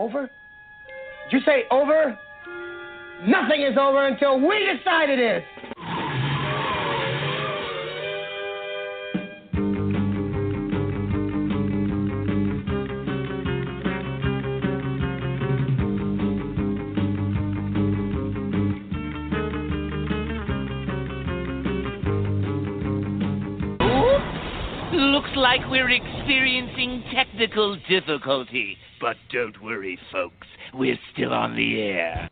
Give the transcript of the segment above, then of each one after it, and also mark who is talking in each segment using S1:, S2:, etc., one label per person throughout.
S1: Over? Did you say over? Nothing is over until we decide it is.
S2: Looks like we're experiencing technical difficulty. But don't worry, folks. We're still on the air.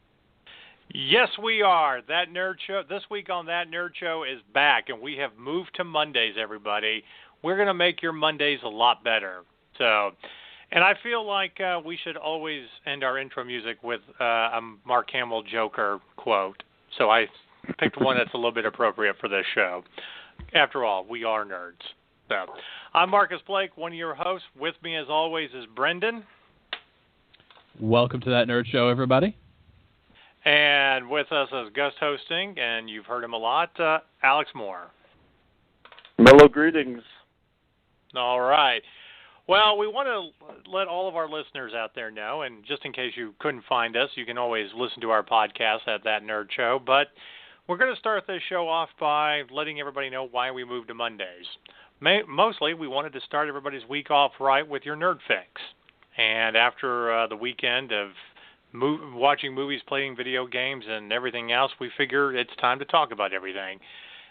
S3: Yes, we are. That Nerd Show, this week on That Nerd Show is back, and we have moved to Mondays, everybody. We're going to make your Mondays a lot better. So, and I feel like we should always end our intro music with a Mark Hamill Joker quote. So I picked one that's a little bit appropriate for this show. After all, we are nerds. So, I'm Marcus Blake, one of your hosts. With me, as always, is Brendan.
S4: Welcome to That Nerd Show, everybody.
S3: And with us as guest hosting, and you've heard him a lot, Alex Moore.
S5: Mellow greetings.
S3: All right. Well, we want to let all of our listeners out there know, and just in case you couldn't find us, you can always listen to our podcast at That Nerd Show. But we're going to start this show off by letting everybody know why we moved to Mondays. Mostly, we wanted to start everybody's week off right with your Nerd Fix. And after the weekend of watching movies, playing video games, and everything else, we figure it's time to talk about everything.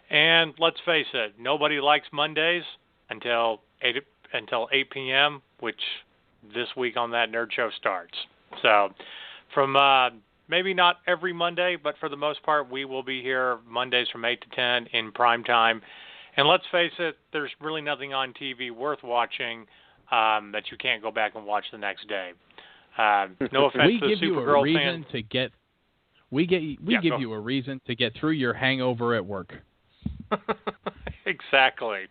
S3: And let's face it, nobody likes Mondays until 8 p.m., which this week on That Nerd Show starts. So from maybe not every Monday, but for the most part, we will be here Mondays from 8 to 10 in prime time. And let's face it, there's really nothing on TV worth watching that you can't go back and watch the next day. No offense to Supergirl fans.
S4: We give you a reason to get through your hangover at work.
S3: Exactly.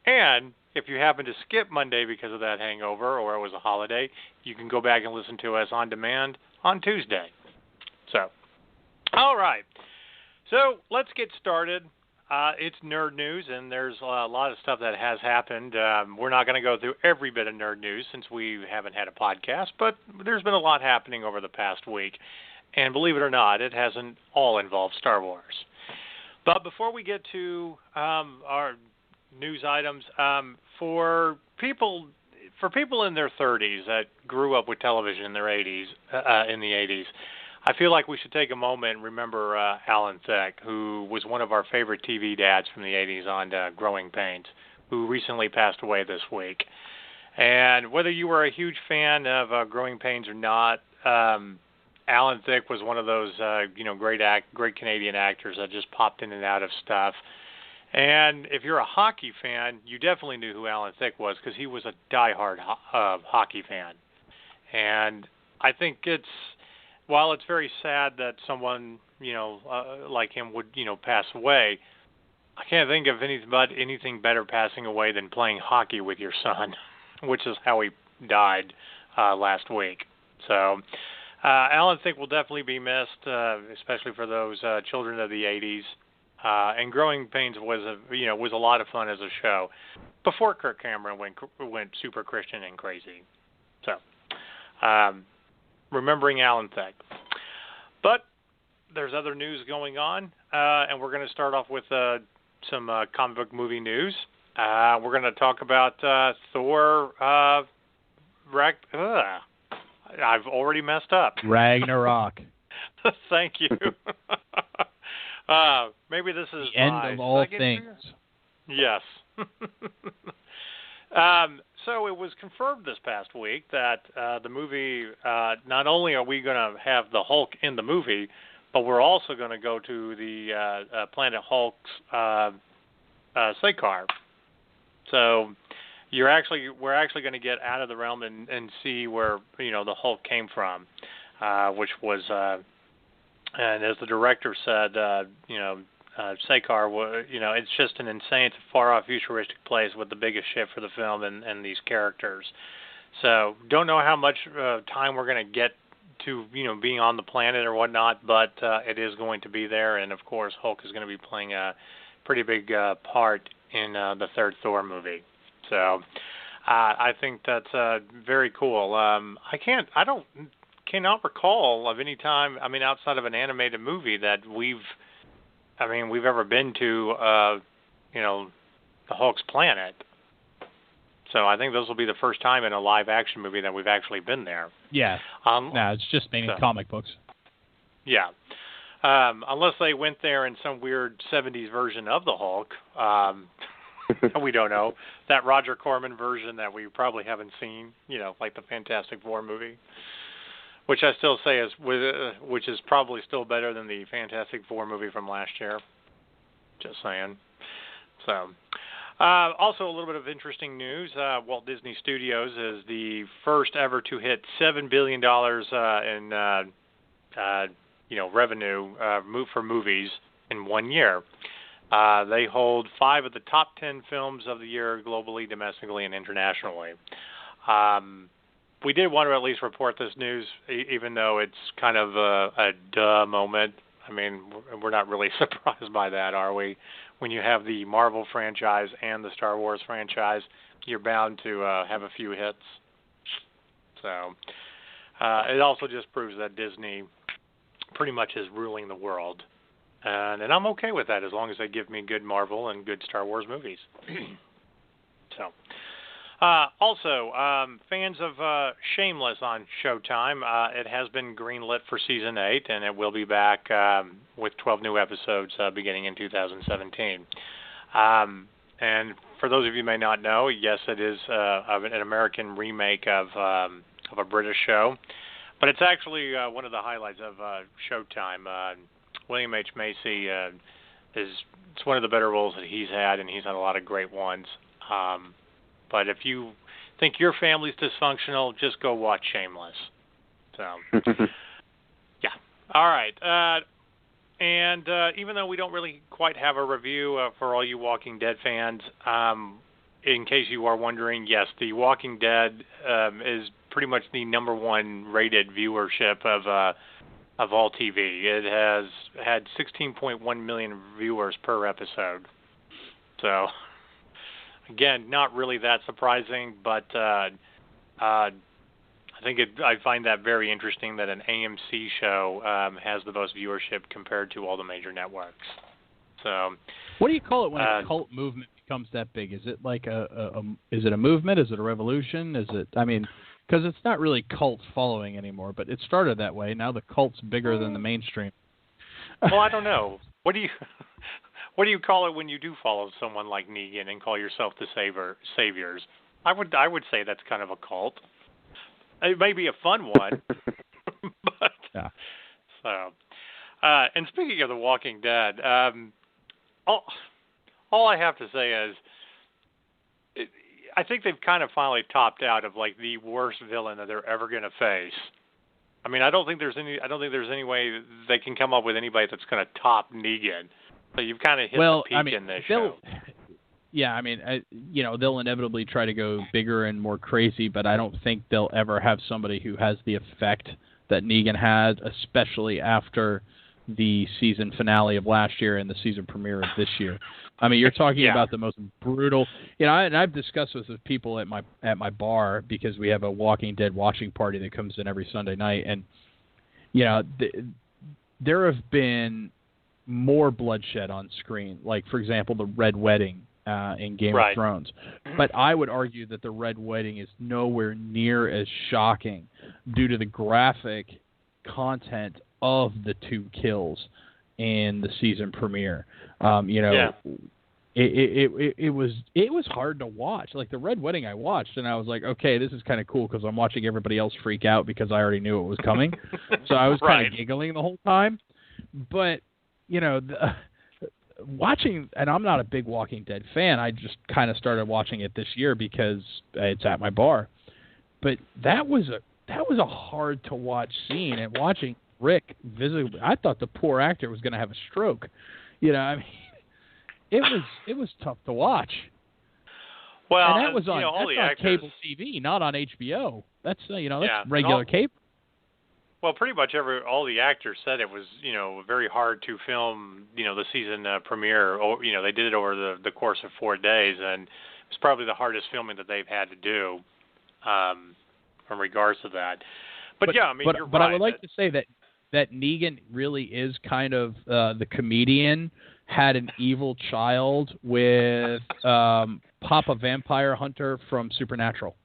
S3: And if you happen to skip Monday because of that hangover or it was a holiday, you can go back and listen to us on demand on Tuesday. So, all right. So let's get started. It's nerd news, and there's a lot of stuff that has happened. We're not going to go through every bit of nerd news since we haven't had a podcast, but there's been a lot happening over the past week. And believe it or not, it hasn't all involved Star Wars. But before we get to our news items, for people in their 30s that grew up with television in the 80s, I feel like we should take a moment and remember Alan Thicke, who was one of our favorite TV dads from the 80s on Growing Pains, who recently passed away this week. And whether you were a huge fan of Growing Pains or not, Alan Thicke was one of those great Canadian actors that just popped in and out of stuff. And if you're a hockey fan, you definitely knew who Alan Thicke was because he was a diehard hockey fan. And I think while it's very sad that someone, like him would, pass away, I can't think of anything better passing away than playing hockey with your son, which is how he died last week. So Alan Thicke will definitely be missed, especially for those children of the 80s. And Growing Pains was a lot of fun as a show before Kirk Cameron went super Christian and crazy. So, remembering Alan Thicke. But there's other news going on, and we're going to start off with some comic book movie news. We're going to talk about Thor. I've already messed up.
S4: Ragnarok.
S3: Thank you. Maybe this is
S4: the end of all things.
S3: Yes. So it was confirmed this past week that the movie, not only are we going to have the Hulk in the movie, but we're also going to go to the Planet Hulk's Sakaar. So we're actually going to get out of the realm and see where the Hulk came from, which was, and as the director said, Sakaar, it's just an insane, it's a far-off futuristic place with the biggest ship for the film and these characters. So don't know how much time we're going to get to, being on the planet or whatnot, but it is going to be there. And, of course, Hulk is going to be playing a pretty big part in the third Thor movie. So I think that's very cool. I cannot recall of any time, I mean, outside of an animated movie that we've ever been to, the Hulk's planet. So I think this will be the first time in a live-action movie that we've actually been there.
S4: Yeah. No, it's just mainly comic books.
S3: Yeah. Unless they went there in some weird 70s version of the Hulk. We don't know. That Roger Corman version that we probably haven't seen, like the Fantastic Four movie. Which I still say which is probably still better than the Fantastic Four movie from last year. Just saying. So, also a little bit of interesting news. Walt Disney Studios is the first ever to hit $7 billion in revenue for movies in 1 year. They hold 5 of the top 10 films of the year globally, domestically, and internationally. We did want to at least report this news, even though it's kind of a duh moment. I mean, we're not really surprised by that, are we? When you have the Marvel franchise and the Star Wars franchise, you're bound to have a few hits. So it also just proves that Disney pretty much is ruling the world. And I'm okay with that as long as they give me good Marvel and good Star Wars movies. So... also, fans of Shameless on Showtime, it has been greenlit for Season 8, and it will be back with 12 new episodes beginning in 2017. And for those of you who may not know, yes, it is an American remake of a British show, but it's actually one of the highlights of Showtime. William H. Macy it's one of the better roles that he's had, and he's had a lot of great ones. But if you think your family's dysfunctional, just go watch Shameless. So, yeah. All right. And even though we don't really quite have a review for all you Walking Dead fans, in case you are wondering, yes, The Walking Dead is pretty much the number 1 rated viewership of all TV. It has had 16.1 million viewers per episode. So... Again, not really that surprising, but I find that very interesting that an AMC show has the most viewership compared to all the major networks. So,
S4: what do you call it when a cult movement becomes that big? Is it like is it a movement? Is it a revolution? Is it? I mean, because it's not really cult following anymore, but it started that way. Now the cult's bigger than the mainstream.
S3: Well, I don't know. What do you call it when you do follow someone like Negan and call yourself the saviors? I would say that's kind of a cult. It may be a fun one, but
S4: yeah.
S3: So. And speaking of The Walking Dead, all I have to say is, I think they've kind of finally topped out of like the worst villain that they're ever going to face. I mean, I don't think there's any way they can come up with anybody that's going to top Negan. So you've kind of hit the peak in this show.
S4: Yeah, I mean, they'll inevitably try to go bigger and more crazy, but I don't think they'll ever have somebody who has the effect that Negan had, especially after the season finale of last year and the season premiere of this year. I mean, you're talking about the most brutal. And I've discussed this with people at my bar because we have a Walking Dead watching party that comes in every Sunday night, and there have been more bloodshed on screen, like for example the Red Wedding in Game of Thrones. But I would argue that the Red Wedding is nowhere near as shocking due to the graphic content of the 2 kills in the season premiere. It was hard to watch. Like the Red Wedding I watched and I was like, okay, this is kind of cool because I'm watching everybody else freak out because I already knew it was coming. So I was kind of giggling the whole time. But watching, and I'm not a big Walking Dead fan. I just kind of started watching it this year because it's at my bar. But that was a hard to watch scene, and watching Rick visibly, I thought the poor actor was going to have a stroke. I mean, it was tough to watch.
S3: Well,
S4: and that was on,
S3: all the actors,
S4: cable TV, not on HBO. That's that's regular cable.
S3: Well, pretty much all the actors said it was, very hard to film, the season premiere. Or, they did it over the course of 4 days, and It's probably the hardest filming that they've had to do in regards to that. But yeah, I mean, you're
S4: but
S3: right.
S4: I would like to say that Negan really is kind of the comedian had an evil child with Papa Vampire Hunter from Supernatural.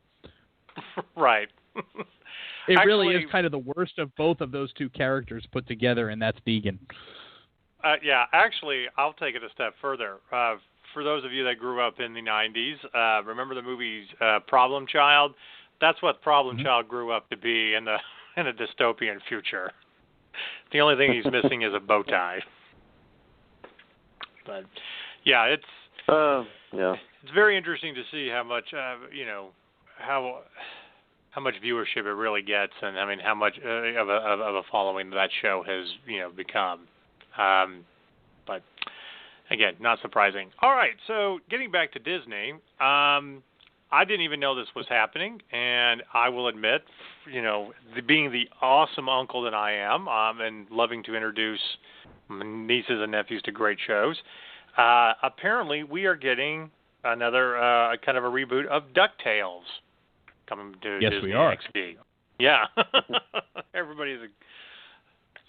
S3: Right.
S4: It
S3: Actually,
S4: really is kind of the worst of both of those two characters put together, and that's Negan.
S3: Yeah, actually, I'll take it a step further. For those of you that grew up in the 90s, remember the movies Problem Child? That's what Problem Child grew up to be in a dystopian future. The only thing he's missing is a bow tie. But yeah, it's very interesting to see how much how much viewership it really gets, and I mean how much of a following that show has become. But again, not surprising. All right, so getting back to Disney, I didn't even know this was happening, and I will admit, being the awesome uncle that I am, and loving to introduce my nieces and nephews to great shows, apparently we are getting another kind of a reboot of DuckTales coming to
S4: yes,
S3: Disney
S4: we are.
S3: XD. Yeah, everybody's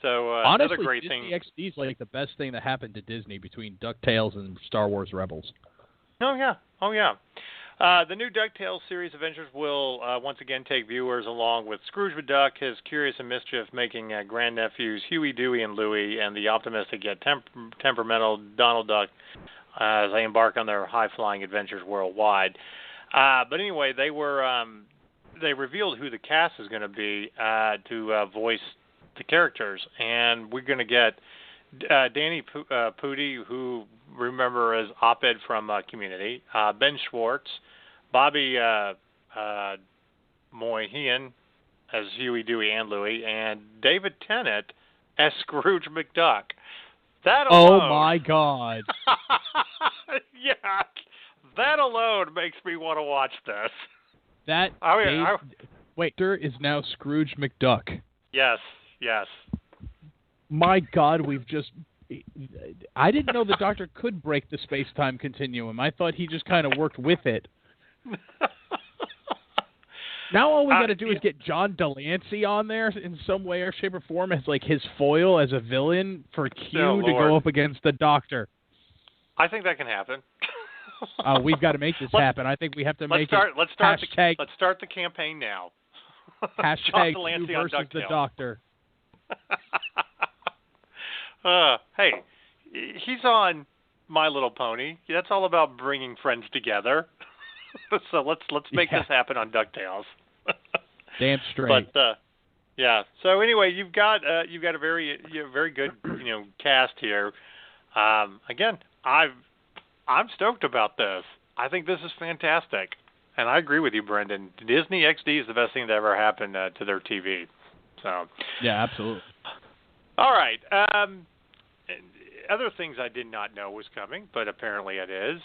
S4: honestly,
S3: another great
S4: Disney
S3: thing.
S4: XD is like the best thing that happened to Disney between DuckTales and Star Wars Rebels.
S3: Oh yeah. The new DuckTales series adventures will once again take viewers along with Scrooge McDuck, his curious and mischief-making grandnephews Huey, Dewey, and Louie, and the optimistic yet temperamental Donald Duck as they embark on their high-flying adventures worldwide. But anyway, they revealed who the cast is going to be to voice the characters, and we're going to get Danny Pudi, who remember as Op-Ed from Community, Ben Schwartz, Bobby Moynihan as Huey, Dewey, and Louie, and David Tennant as Scrooge McDuck. That alone,
S4: oh my God!
S3: Yeah, that alone makes me want to watch this.
S4: That Waiter is now Scrooge McDuck.
S3: Yes.
S4: My God, I didn't know the Doctor could break the space-time continuum. I thought he just kind of worked with it. Now all we got to do is get John Delancey on there in some way or shape or form as like his foil as a villain for Q to go up against the Doctor.
S3: I think that can happen.
S4: We've got to make this happen. I think we have to make it.
S3: Let's start the campaign now.
S4: Hashtag Q versus the Doctor.
S3: Hey, he's on My Little Pony. That's all about bringing friends together. So let's make this happen on DuckTales.
S4: Damn straight.
S3: But yeah. So anyway, you've got a very good cast here. Again, I'm stoked about this. I think this is fantastic, and I agree with you, Brendan. Disney XD is the best thing that ever happened to their TV. So
S4: yeah, absolutely.
S3: All right. Other things I did not know was coming, but apparently it is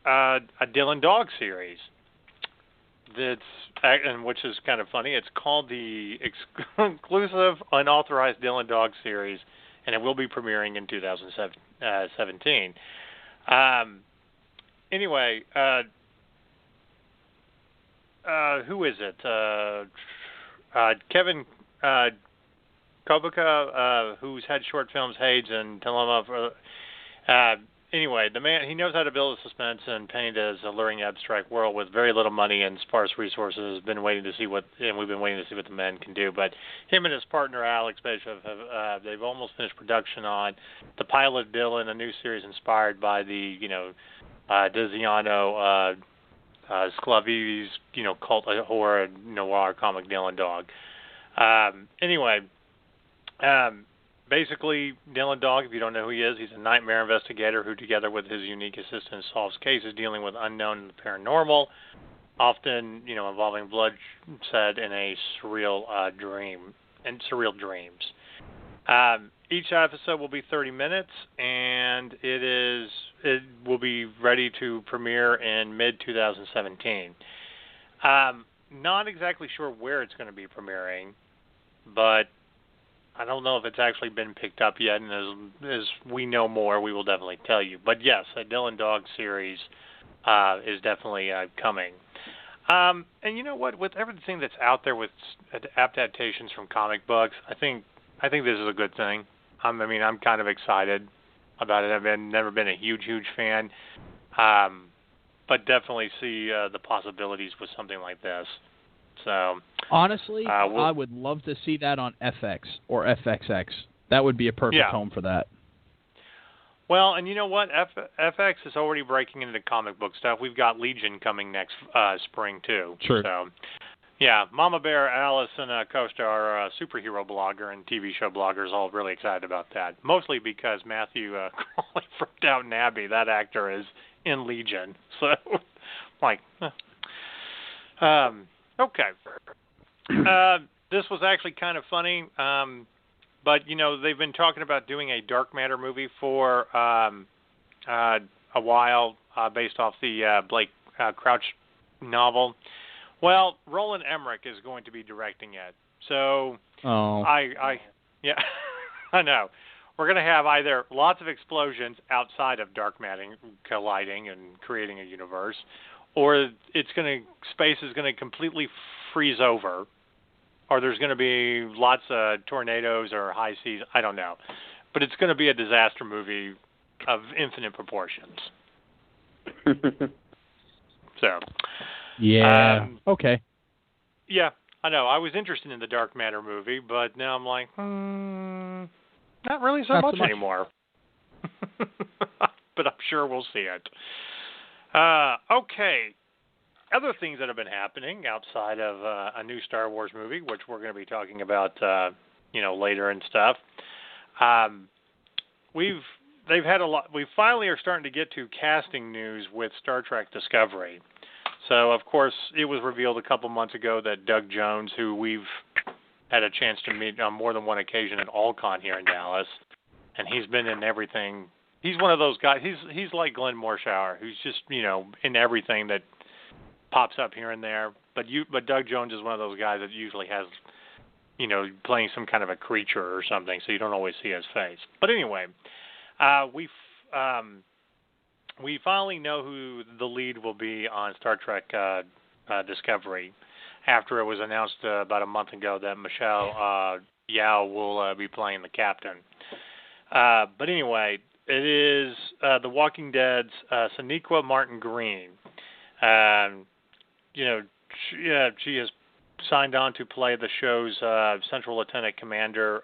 S3: a Dylan Dog series. And which is kind of funny. It's called the Exclusive Unauthorized Dylan Dog series, and it will be premiering in 2017. Anyway, who is it? Kevin Kobuka, who's had short films Hades and Telema. Anyway, the man, he knows how to build a suspense and paint as alluring abstract world with very little money and sparse resources. We've been waiting to see what the men can do. But him and his partner Alex Bishop they've almost finished production on the pilot Dylan, a new series inspired by the Desiano Sclavi's cult horror noir comic Dylan Dog. Basically, Dylan Dog, if you don't know who he is, he's a nightmare investigator who, together with his unique assistant, solves cases dealing with unknown and paranormal, often, involving bloodshed in a surreal dreams. Each episode will be 30 minutes, and it will be ready to premiere in mid-2017. Not exactly sure where it's going to be premiering, but I don't know if it's actually been picked up yet, and as we know more, we will definitely tell you. But yes, a Dylan Dog series is definitely coming. And you know what? With everything that's out there with adaptations from comic books, I think this is a good thing. I mean, I'm kind of excited about it. I've never been a huge fan, but definitely see the possibilities with something like this. So
S4: honestly, I would love to see that on FX or FXX. That would be a perfect home for that.
S3: Well, and you know what? FX is already breaking into comic book stuff. We've got Legion coming next spring too.
S4: Sure.
S3: So, yeah, Mama Bear, Alice, and Costa are superhero blogger and TV show bloggers, all really excited about that. Mostly because Matthew Crawley from Downton Abbey, that actor, is in Legion. So, like, okay. This was actually kind of funny. But, you know, they've been talking about doing a Dark Matter movie for a while based off the Blake Crouch novel. Well, Roland Emmerich is going to be directing it. So, I know. We're going to have either lots of explosions outside of dark matter colliding and creating a universe, or space is going to completely freeze over, or there's going to be lots of tornadoes or high seas. I don't know. But it's going to be a disaster movie of infinite proportions. So.
S4: Yeah. Okay.
S3: Yeah, I know. I was interested in the Dark Matter movie, but now I'm like, not really so much anymore. But I'm sure we'll see it. Okay. Other things that have been happening outside of a new Star Wars movie, which we're going to be talking about, later and stuff. They've had a lot. We finally are starting to get to casting news with Star Trek Discovery. So, of course, it was revealed a couple months ago that Doug Jones, who we've had a chance to meet on more than one occasion at AllCon here in Dallas, and he's been in everything. He's one of those guys. He's like Glenn Morshower, who's just in everything that pops up here and there. But Doug Jones is one of those guys that usually has, playing some kind of a creature or something, so you don't always see his face. But anyway, we finally know who the lead will be on Star Trek Discovery, after it was announced about a month ago that Michelle Yeoh will be playing the captain. But anyway, it is The Walking Dead's Sonequa Martin Green. She has signed on to play the show's Central Lieutenant Commander.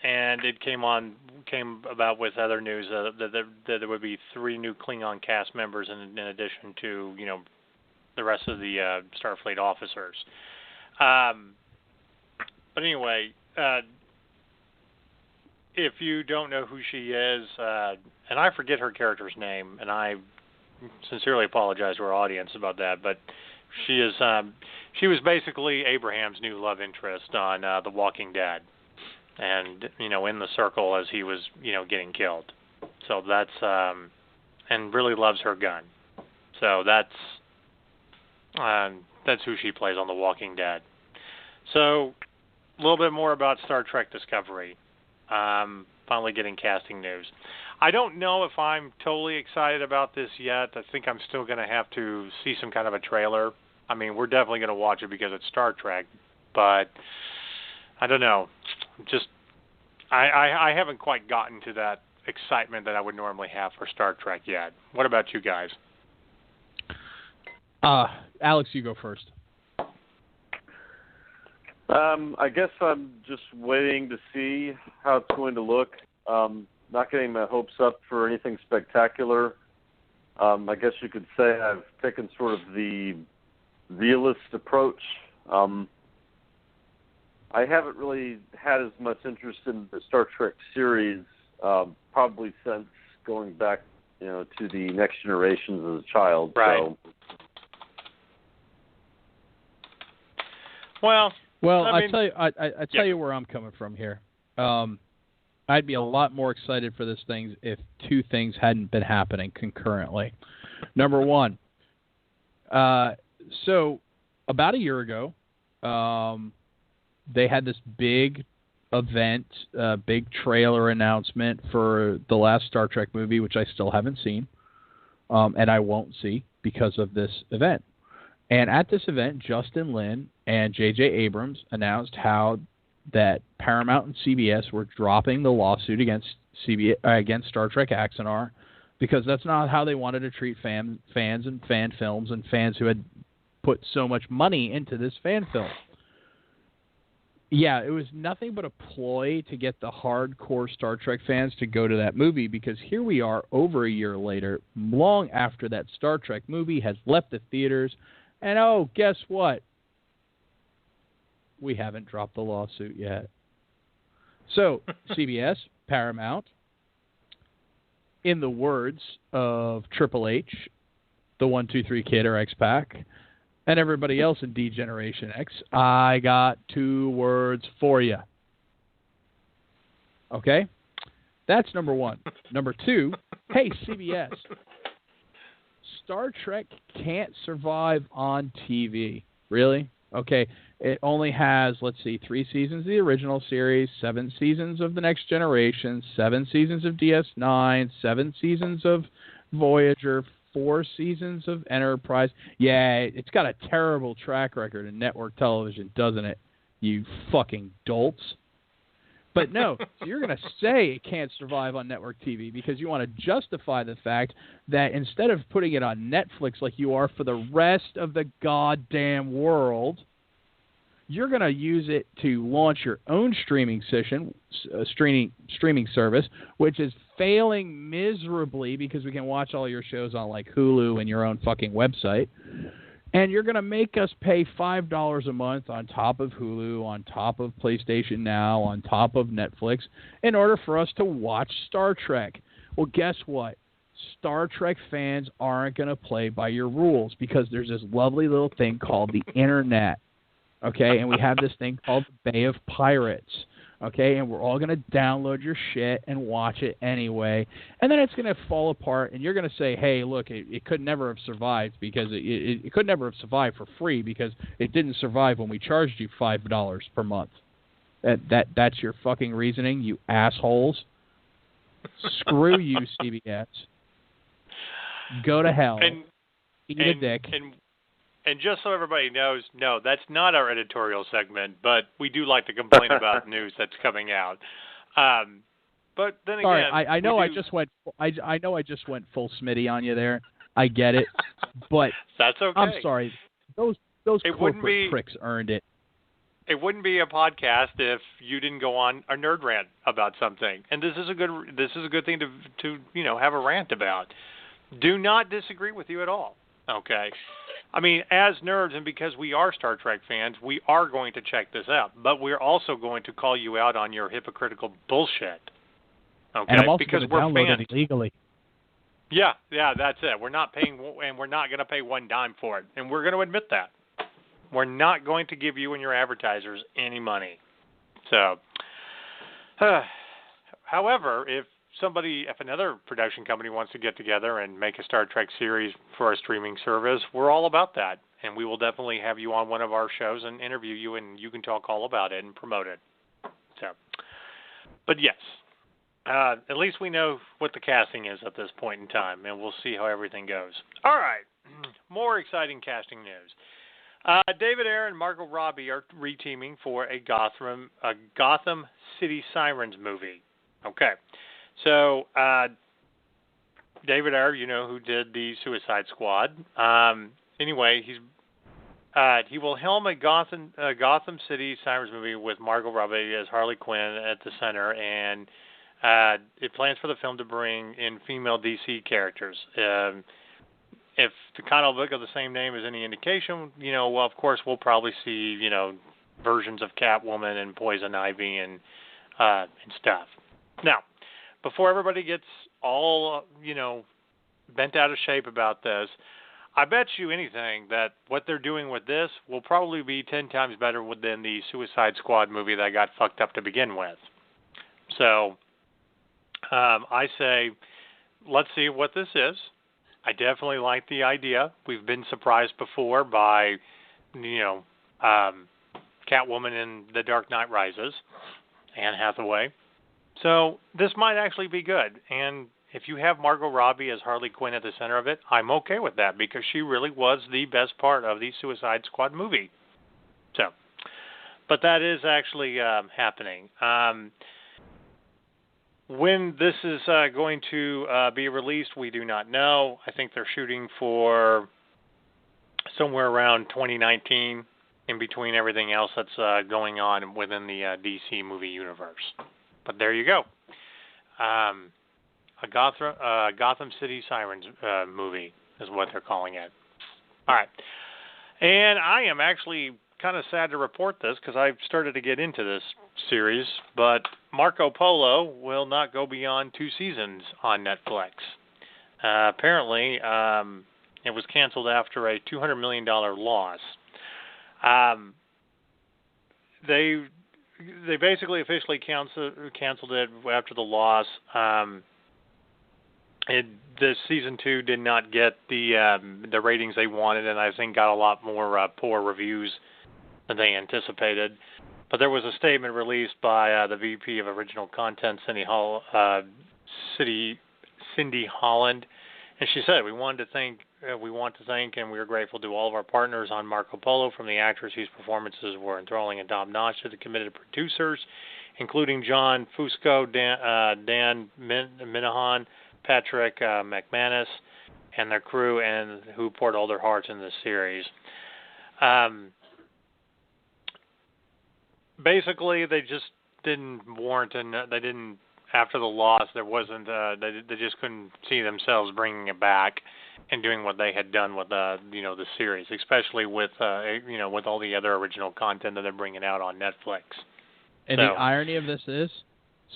S3: And it came about with other news that there would be 3 new Klingon cast members in addition to the rest of the Starfleet officers. But anyway, if you don't know who she is, and I forget her character's name, and I sincerely apologize to our audience about that, but she was basically Abraham's new love interest on The Walking Dead. And in the circle as he was getting killed, so that's and really loves her gun, so that's who she plays on The Walking Dead. So a little bit more about Star Trek Discovery. Finally getting casting news. I don't know if I'm totally excited about this yet. I think I'm still going to have to see some kind of a trailer. I mean, we're definitely going to watch it because it's Star Trek, but I don't know. I haven't quite gotten to that excitement that I would normally have for Star Trek yet. What about you guys?
S4: Alex, you go first.
S5: I guess I'm just waiting to see how it's going to look. Not getting my hopes up for anything spectacular. I guess you could say I've taken sort of the realist approach. I haven't really had as much interest in the Star Trek series, probably since going back, to the Next Generations as a child.
S3: Right.
S5: So.
S3: Well,
S4: I tell you where I'm coming from here. I'd be a lot more excited for this thing if 2 things hadn't been happening concurrently. Number one, so about a year ago, they had this big event, big trailer announcement for the last Star Trek movie, which I still haven't seen, and I won't see because of this event. And at this event, Justin Lin and J.J. Abrams announced how that Paramount and CBS were dropping the lawsuit against Star Trek Axanar because that's not how they wanted to treat fans and fan films and fans who had put so much money into this fan film. Yeah, it was nothing but a ploy to get the hardcore Star Trek fans to go to that movie because here we are over a year later, long after that Star Trek movie has left the theaters, and oh, guess what? We haven't dropped the lawsuit yet. So, CBS, Paramount, in the words of Triple H, the 1-2-3 Kid or X-Pac, and everybody else in D-Generation X, I got 2 words for you. Okay? That's number 1. Number 2, hey, CBS, Star Trek can't survive on TV. Really? Okay. It only has, 3 seasons of the original series, 7 seasons of The Next Generation, 7 seasons of DS9, 7 seasons of Voyager, 4 seasons of Enterprise. Yeah, it's got a terrible track record in network television, doesn't it? You fucking dolts. But no, so you're going to say it can't survive on network TV because you want to justify the fact that instead of putting it on Netflix like you are for the rest of the goddamn world, you're going to use it to launch your own streaming service, which is failing miserably because we can watch all your shows on like Hulu and your own fucking website. And you're going to make us pay $5 a month on top of Hulu, on top of PlayStation Now, on top of Netflix, in order for us to watch Star Trek. Well, guess what? Star Trek fans aren't going to play by your rules because there's this lovely little thing called the Internet. Okay, and we have this thing called the Bay of Pirates, okay, and we're all going to download your shit and watch it anyway, and then it's going to fall apart, and you're going to say, hey, look, it could never have survived because it could never have survived for free because it didn't survive when we charged you $5 per month. That's your fucking reasoning, you assholes. Screw you, CBS. Go to hell. Eat a dick.
S3: And just so everybody knows, no, that's not our editorial segment, but we do like to complain about news that's coming out. But then again,
S4: sorry, I know I just went full Smitty on you there. I get it, but
S3: that's okay.
S4: I'm sorry. Those corporate pricks earned it.
S3: It wouldn't be a podcast if you didn't go on a nerd rant about something. And this is a good thing to have a rant about. Do not disagree with you at all. Okay. I mean, as nerds, and because we are Star Trek fans, we are going to check this out. But we're also going to call you out on your hypocritical bullshit. Okay,
S4: and I'm also
S3: because
S4: we're download
S3: fans.
S4: It illegally.
S3: Yeah, that's it. We're not paying, and we're not going to pay one dime for it, and we're going to admit that. We're not going to give you and your advertisers any money. So, however, if another production company wants to get together and make a Star Trek series for our streaming service, we're all about that. And we will definitely have you on one of our shows and interview you, and you can talk all about it and promote it. So, but yes, at least we know what the casting is at this point in time, and we'll see how everything goes. All right, more exciting casting news. David Ayer and Margot Robbie are reteaming for a Gotham City Sirens movie. Okay. So, David Ayer, who did the Suicide Squad. Anyway, he will helm a Gotham City Sirens movie with Margot Robbie as Harley Quinn at the center, and it plans for the film to bring in female DC characters. If the comic book of the same name is any indication, well, of course, we'll probably see, versions of Catwoman and Poison Ivy and stuff. Now, before everybody gets all, bent out of shape about this, I bet you anything that what they're doing with this will probably be 10 times better than the Suicide Squad movie that got fucked up to begin with. So, I say, let's see what this is. I definitely like the idea. We've been surprised before by, Catwoman in The Dark Knight Rises. Anne Hathaway. So this might actually be good. And if you have Margot Robbie as Harley Quinn at the center of it, I'm okay with that because she really was the best part of the Suicide Squad movie. So, but that is actually happening. When this is going to be released, we do not know. I think they're shooting for somewhere around 2019 in between everything else that's going on within the DC movie universe. But there you go. A Gotham City Sirens movie is what they're calling it. All right. And I am actually kind of sad to report this because I've started to get into this series, but Marco Polo will not go beyond 2 seasons on Netflix. Apparently, it was canceled after a $200 million loss. They basically officially canceled it after the loss. The season 2 did not get the ratings they wanted, and I think got a lot more poor reviews than they anticipated. But there was a statement released by the VP of Original Content, Cindy Holland, and she said, "We want to thank, and we are grateful to all of our partners on Marco Polo, from the actors whose performances were enthralling and top-notch to the committed producers, including John Fusco, Dan Minahan, Patrick McManus, and their crew, and who poured all their hearts in this series." Basically, they just didn't warrant, and they didn't. After the loss, there wasn't. They just couldn't see themselves bringing it back and doing what they had done with the series, especially with with all the other original content that they're bringing out on Netflix.
S4: And the irony of this is,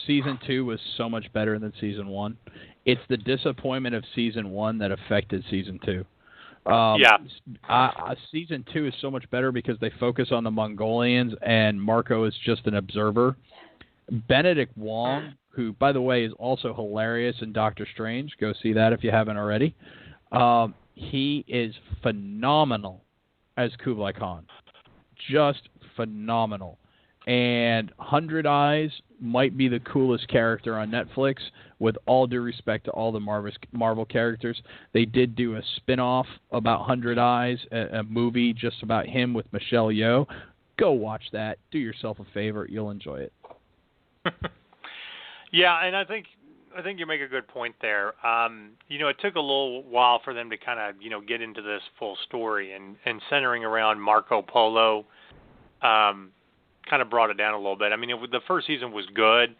S4: season 2 was so much better than season 1. It's the disappointment of season 1 that affected season 2. Season 2 is so much better because they focus on the Mongolians, and Marco is just an observer. Benedict Wong, who, by the way, is also hilarious in Doctor Strange. Go see that if you haven't already. He is phenomenal as Kublai Khan. Just phenomenal. And 100 Eyes might be the coolest character on Netflix, with all due respect to all the Marvel characters. They did do a spin-off about 100 Eyes, a movie just about him with Michelle Yeoh. Go watch that. Do yourself a favor. You'll enjoy it.
S3: Yeah, and I think you make a good point there. It took a little while for them to kind of, get into this full story, and centering around Marco Polo kind of brought it down a little bit. I mean, the first season was good,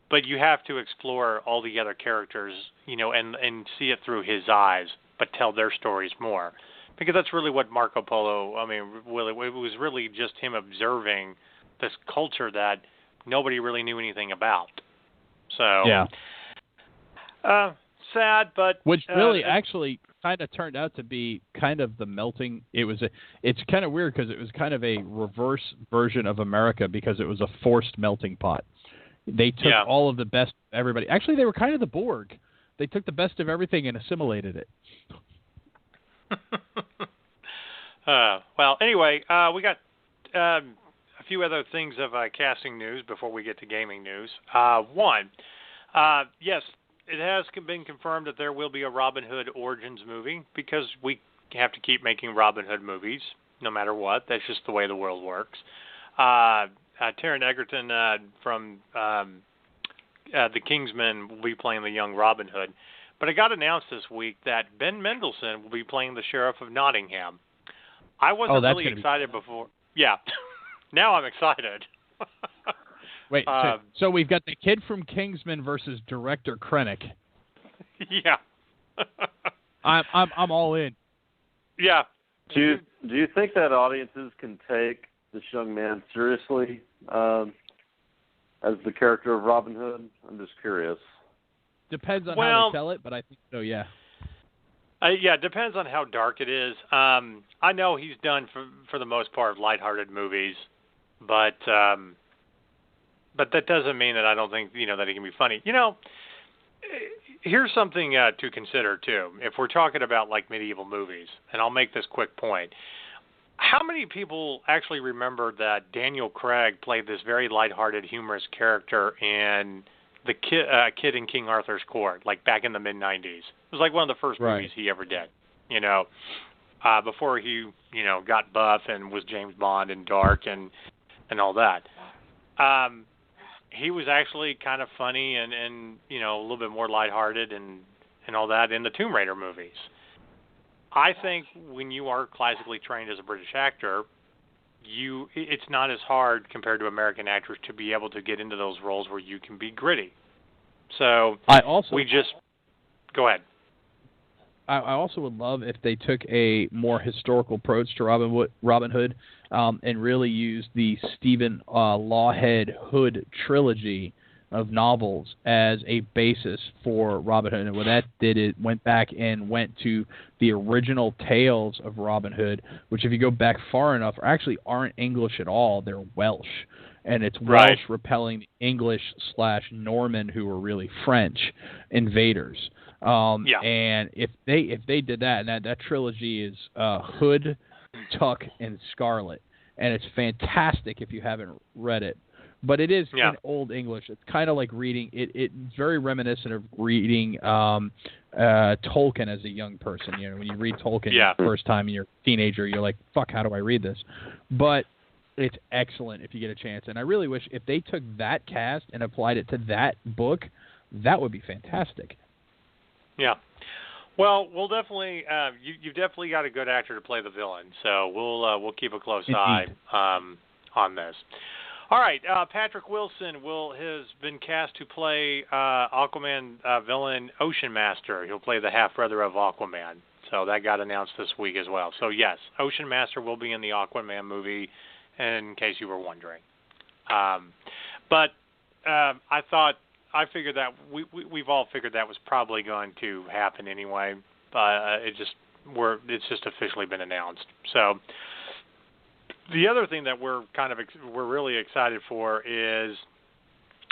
S3: but you have to explore all the other characters, and see it through his eyes, but tell their stories more. Because that's really what Marco Polo, it was really just him observing this culture that nobody really knew anything about. So,
S4: yeah.
S3: Sad, but...
S4: Which really actually kind of turned out to be kind of the melting. It's kind of weird because it was kind of a reverse version of America, because it was a forced melting pot. They took all of the best of everybody. Actually, they were kind of the Borg. They took the best of everything and assimilated it.
S3: Well, anyway, we got a few other things of casting news before we get to gaming news. One, yes, it has been confirmed that there will be a Robin Hood Origins movie, because we have to keep making Robin Hood movies no matter what. That's just the way the world works. Taron Egerton from The Kingsman will be playing the young Robin Hood. But it got announced this week that Ben Mendelsohn will be playing the Sheriff of Nottingham. I wasn't really excited before. Yeah. Now I'm excited.
S4: Wait, so we've got the kid from Kingsman versus director Krennic.
S3: Yeah.
S4: I'm all in.
S3: Yeah.
S5: Do you think that audiences can take this young man seriously as the character of Robin Hood? I'm just curious.
S4: Depends on how they tell it, but I think so, yeah.
S3: Yeah, it depends on how dark it is. I know he's done, for the most part, lighthearted movies, but that doesn't mean that I don't think, that he can be funny. Here's something to consider, too. If we're talking about, medieval movies, and I'll make this quick point. How many people actually remember that Daniel Craig played this very lighthearted, humorous character in the Kid in King Arthur's Court, like back in the mid-'90s? It was like one of the first movies he ever did, before he, got buff and was James Bond and dark and all that. He was actually kind of funny and a little bit more lighthearted and all that in the Tomb Raider movies. I think when you are classically trained as a British actor, it's not as hard compared to American actors to be able to get into those roles where you can be gritty. So go ahead.
S4: I also would love if they took a more historical approach to Robin Hood and really used the Stephen Lawhead Hood trilogy of novels as a basis for Robin Hood. And what that did, it went back and went to the original tales of Robin Hood, which if you go back far enough, actually aren't English at all. They're Welsh. And it's Welsh repelling the English/Norman, who were really French invaders. And if they did that, and that trilogy is Hood, Tuck, and Scarlet, and it's fantastic if you haven't read it. But it is in Old English. It's kind of like reading it. It's very reminiscent of reading Tolkien as a young person. When you read Tolkien the first time and you're a teenager, you're like, "Fuck, how do I read this?" But it's excellent if you get a chance. And I really wish if they took that cast and applied it to that book, that would be fantastic.
S3: Yeah. Well, we'll definitely. You've definitely got a good actor to play the villain, so we'll keep a close eye on this. All right, Patrick Wilson has been cast to play Aquaman villain Ocean Master. He'll play the half-brother of Aquaman. So that got announced this week as well. So, yes, Ocean Master will be in the Aquaman movie, in case you were wondering. But I figured that we've all figured that was probably going to happen anyway. It's just officially been announced. So the other thing that we're really excited for is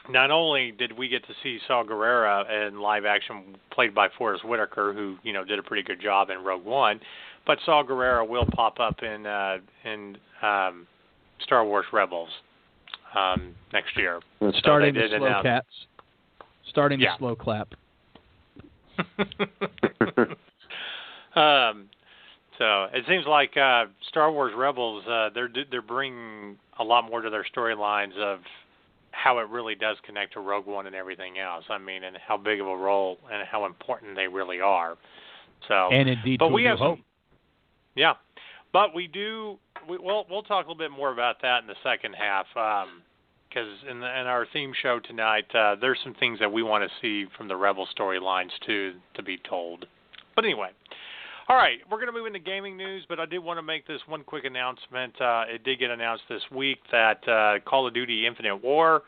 S3: not only did we get to see Saw Gerrera in live action, played by Forrest Whitaker, who did a pretty good job in Rogue One, but Saw Gerrera will pop up in Star Wars Rebels next year.
S4: Starting the slow caps. Starting the slow clap.
S3: So it seems like Star Wars Rebels, they're bringing a lot more to their storylines of how it really does connect to Rogue One and everything else. I mean, and how big of a role and how important they really are. So,
S4: and indeed,
S3: but we have hope. But we'll talk a little bit more about that in the second half. Because in our theme show tonight, there's some things that we want to see from the Rebel storylines to be told. But anyway, all right, we're going to move into gaming news, but I did want to make this one quick announcement. It did get announced this week that Call of Duty Infinite War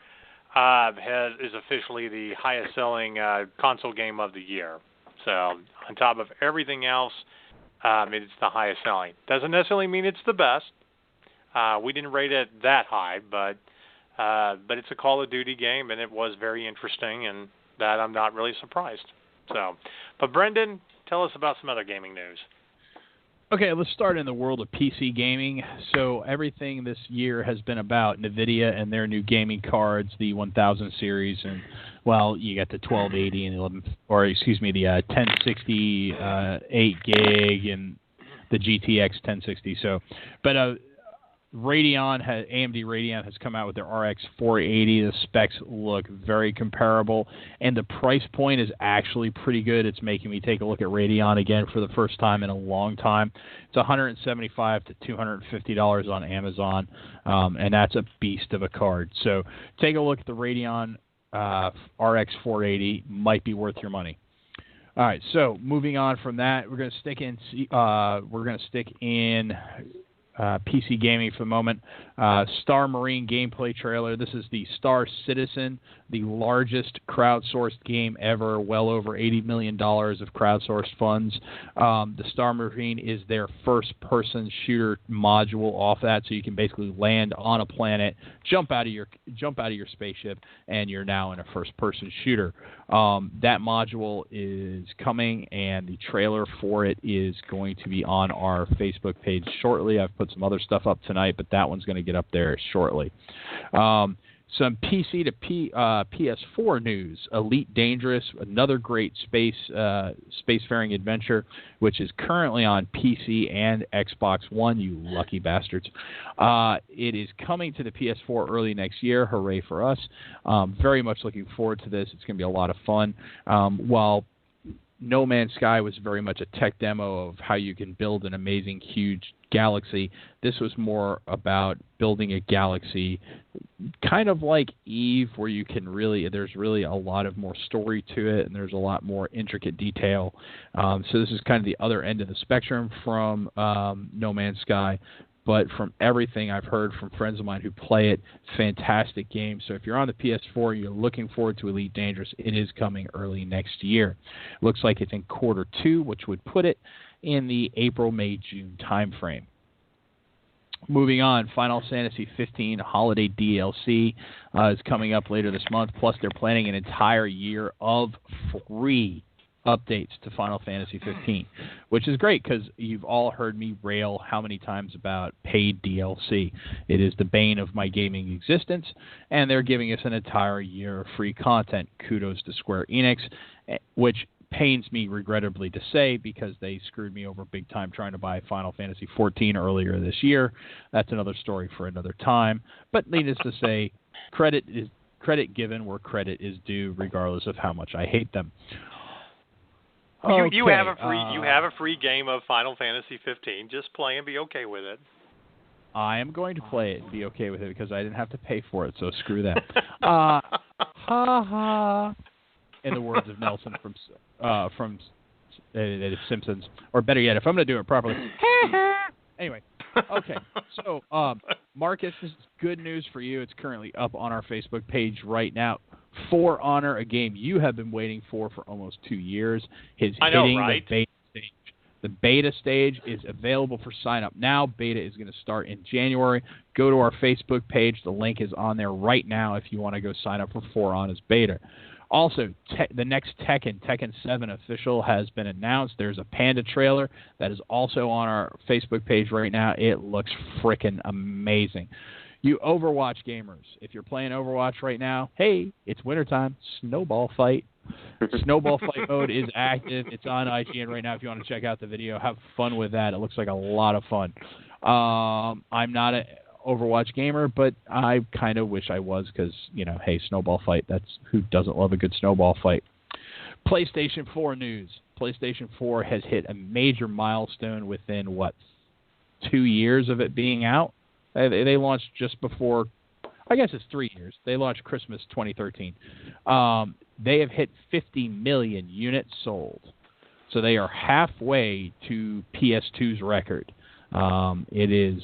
S3: is officially the highest-selling console game of the year. So on top of everything else, it's the highest-selling. Doesn't necessarily mean it's the best. We didn't rate it that high, but it's a Call of Duty game, and it was very interesting, and that I'm not really surprised. So, but Brendan, tell us about some other gaming news.
S4: Okay, let's start in the world of PC gaming. So everything this year has been about NVIDIA and their new gaming cards, the 1000 series, and you got the 1280 and the 1060 8 gig and the GTX 1060. So, but AMD Radeon has come out with their RX 480. The specs look very comparable, and the price point is actually pretty good. It's making me take a look at Radeon again for the first time in a long time. It's $175 to $250 on Amazon, and that's a beast of a card. So take a look at the Radeon RX 480. Might be worth your money. All right, so moving on from that, we're going to stick in PC gaming for the moment. Star Marine gameplay trailer. This is the Star Citizen, the largest crowdsourced game ever, well over $80 million of crowdsourced funds. The Star Marine is their first-person shooter module off that, so you can basically land on a planet, jump out of your spaceship, and you're now in a first-person shooter. That module is coming, and the trailer for it is going to be on our Facebook page shortly. I've put put some other stuff up tonight, but that one's going to get up there shortly. Some PC to PS4 news. Elite Dangerous, another great spacefaring adventure, which is currently on PC and Xbox One, you lucky bastards. It is coming to the PS4 early next year. Hooray for us. Very much looking forward to this. It's going to be a lot of fun. While No Man's Sky was very much a tech demo of how you can build an amazing, huge galaxy, this was more about building a galaxy kind of like Eve, where you can there's really a lot of more story to it, and there's a lot more intricate detail. So this is kind of the other end of the spectrum from No Man's Sky. But from everything I've heard from friends of mine who play it, fantastic game. So if you're on the PS4 and you're looking forward to Elite Dangerous, it is coming early next year. Looks like it's in Q2, which would put it in the April, May, June timeframe. Moving on, Final Fantasy 15 Holiday DLC is coming up later this month. Plus, they're planning an entire year of free updates to Final Fantasy 15, which is great because you've all heard me rail how many times about paid DLC. It is the bane of my gaming existence, and they're giving us an entire year of free content. Kudos to Square Enix, which pains me regrettably to say because they screwed me over big time trying to buy Final Fantasy 14 earlier this year. That's another story for another time. But needless to say, credit given where credit is due, regardless of how much I hate them.
S3: You have a free game of Final Fantasy 15. Just play and be okay with it.
S4: I am going to play it and be okay with it because I didn't have to pay for it, so screw that. Ha ha. In the words of Nelson from Simpsons, or better yet, if I'm going to do it properly. Anyway, okay. So, Marcus, this is good news for you. It's currently up on our Facebook page right now. For Honor, a game you have been waiting for almost 2 years, is hitting the beta stage. The beta stage is available for sign up now. Beta is going to start in January. Go to our Facebook page. The link is on there right now if you want to go sign up for Honor's beta. Also, the next Tekken 7 official has been announced. There's a Panda trailer that is also on our Facebook page right now. It looks frickin' amazing. You Overwatch gamers, if you're playing Overwatch right now, hey, it's wintertime. Snowball fight. Snowball fight mode is active. It's on IGN right now if you want to check out the video. Have fun with that. It looks like a lot of fun. I'm not an Overwatch gamer, but I kind of wish I was because, hey, snowball fight. That's who doesn't love a good snowball fight. PlayStation 4 news. PlayStation 4 has hit a major milestone within, 2 years of it being out? They launched just before, I guess it's 3 years. They launched Christmas 2013. They have hit 50 million units sold. So they are halfway to PS2's record. It is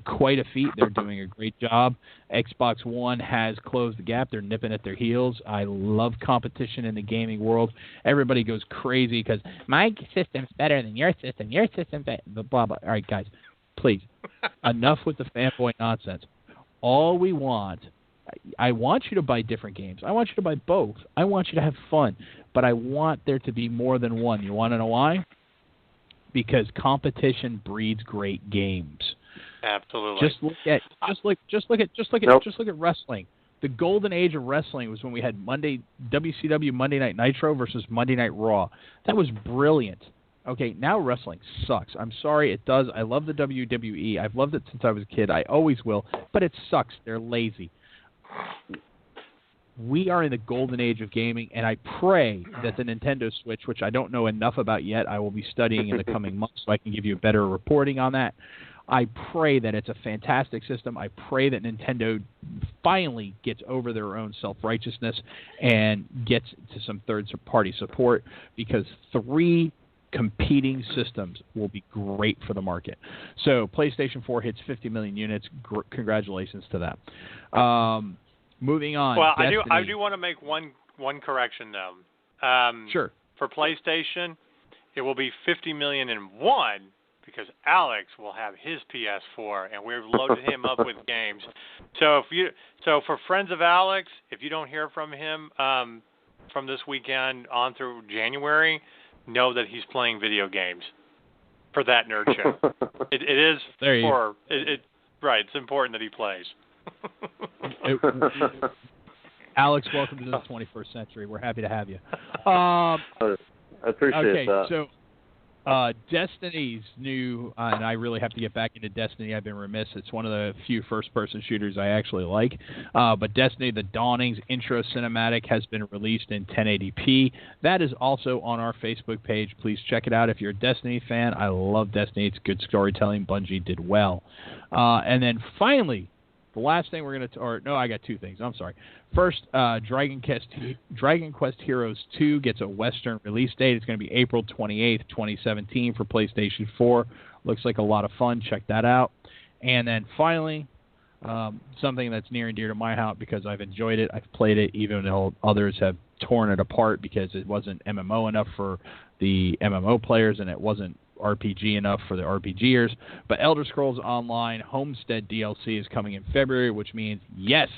S4: quite a feat. They're doing a great job. Xbox One has closed the gap. They're nipping at their heels. I love competition in the gaming world. Everybody goes crazy because my system's better than your system. Your system's better. Blah, blah. All right, guys, please. Enough with the fanboy nonsense. All we want, I want you to buy different games. I want you to buy both. I want you to have fun. But I want there to be more than one. You want to know why? Because competition breeds great games.
S3: Absolutely.
S4: Just look at wrestling. The golden age of wrestling was when we had WCW Monday Night Nitro versus Monday Night Raw. That was brilliant. Okay, now wrestling sucks. I'm sorry, it does. I love the WWE. I've loved it since I was a kid. I always will, but it sucks. They're lazy. We are in the golden age of gaming, and I pray that the Nintendo Switch, which I don't know enough about yet, I will be studying in the coming months so I can give you better reporting on that. I pray that it's a fantastic system. I pray that Nintendo finally gets over their own self-righteousness and gets to some third-party support, because 3 competing systems will be great for the market. So PlayStation 4 hits 50 million units. Congratulations to that. Moving on.
S3: Well, I do want to make one correction though.
S4: Sure.
S3: For PlayStation, it will be 50 million and one because Alex will have his PS4 and we've loaded him up with games. So for friends of Alex, if you don't hear from him from this weekend on through January, know that he's playing video games for that nerd show. It is
S4: There you
S3: for it. Right, it's important that he plays.
S4: Alex, welcome to the 21st century. We're happy to have you.
S5: I appreciate that.
S4: So Destiny's new, and I really have to get back into Destiny. I've been remiss. It's one of the few first-person shooters I actually like. But Destiny: The Dawning's intro cinematic has been released in 1080p. That is also on our Facebook page. Please check it out if you're a Destiny fan. I love Destiny. It's good storytelling. Bungie did well. And then finally, the last thing we're going to, I got two things. I'm sorry. First, Dragon Quest Heroes 2 gets a Western release date. It's going to be April 28th, 2017 for PlayStation 4. Looks like a lot of fun. Check that out. And then finally, something that's near and dear to my heart because I've enjoyed it. I've played it even though others have torn it apart because it wasn't MMO enough for the MMO players and it wasn't RPG enough for the RPGers. But Elder Scrolls Online Homestead DLC is coming in February, which means, yes,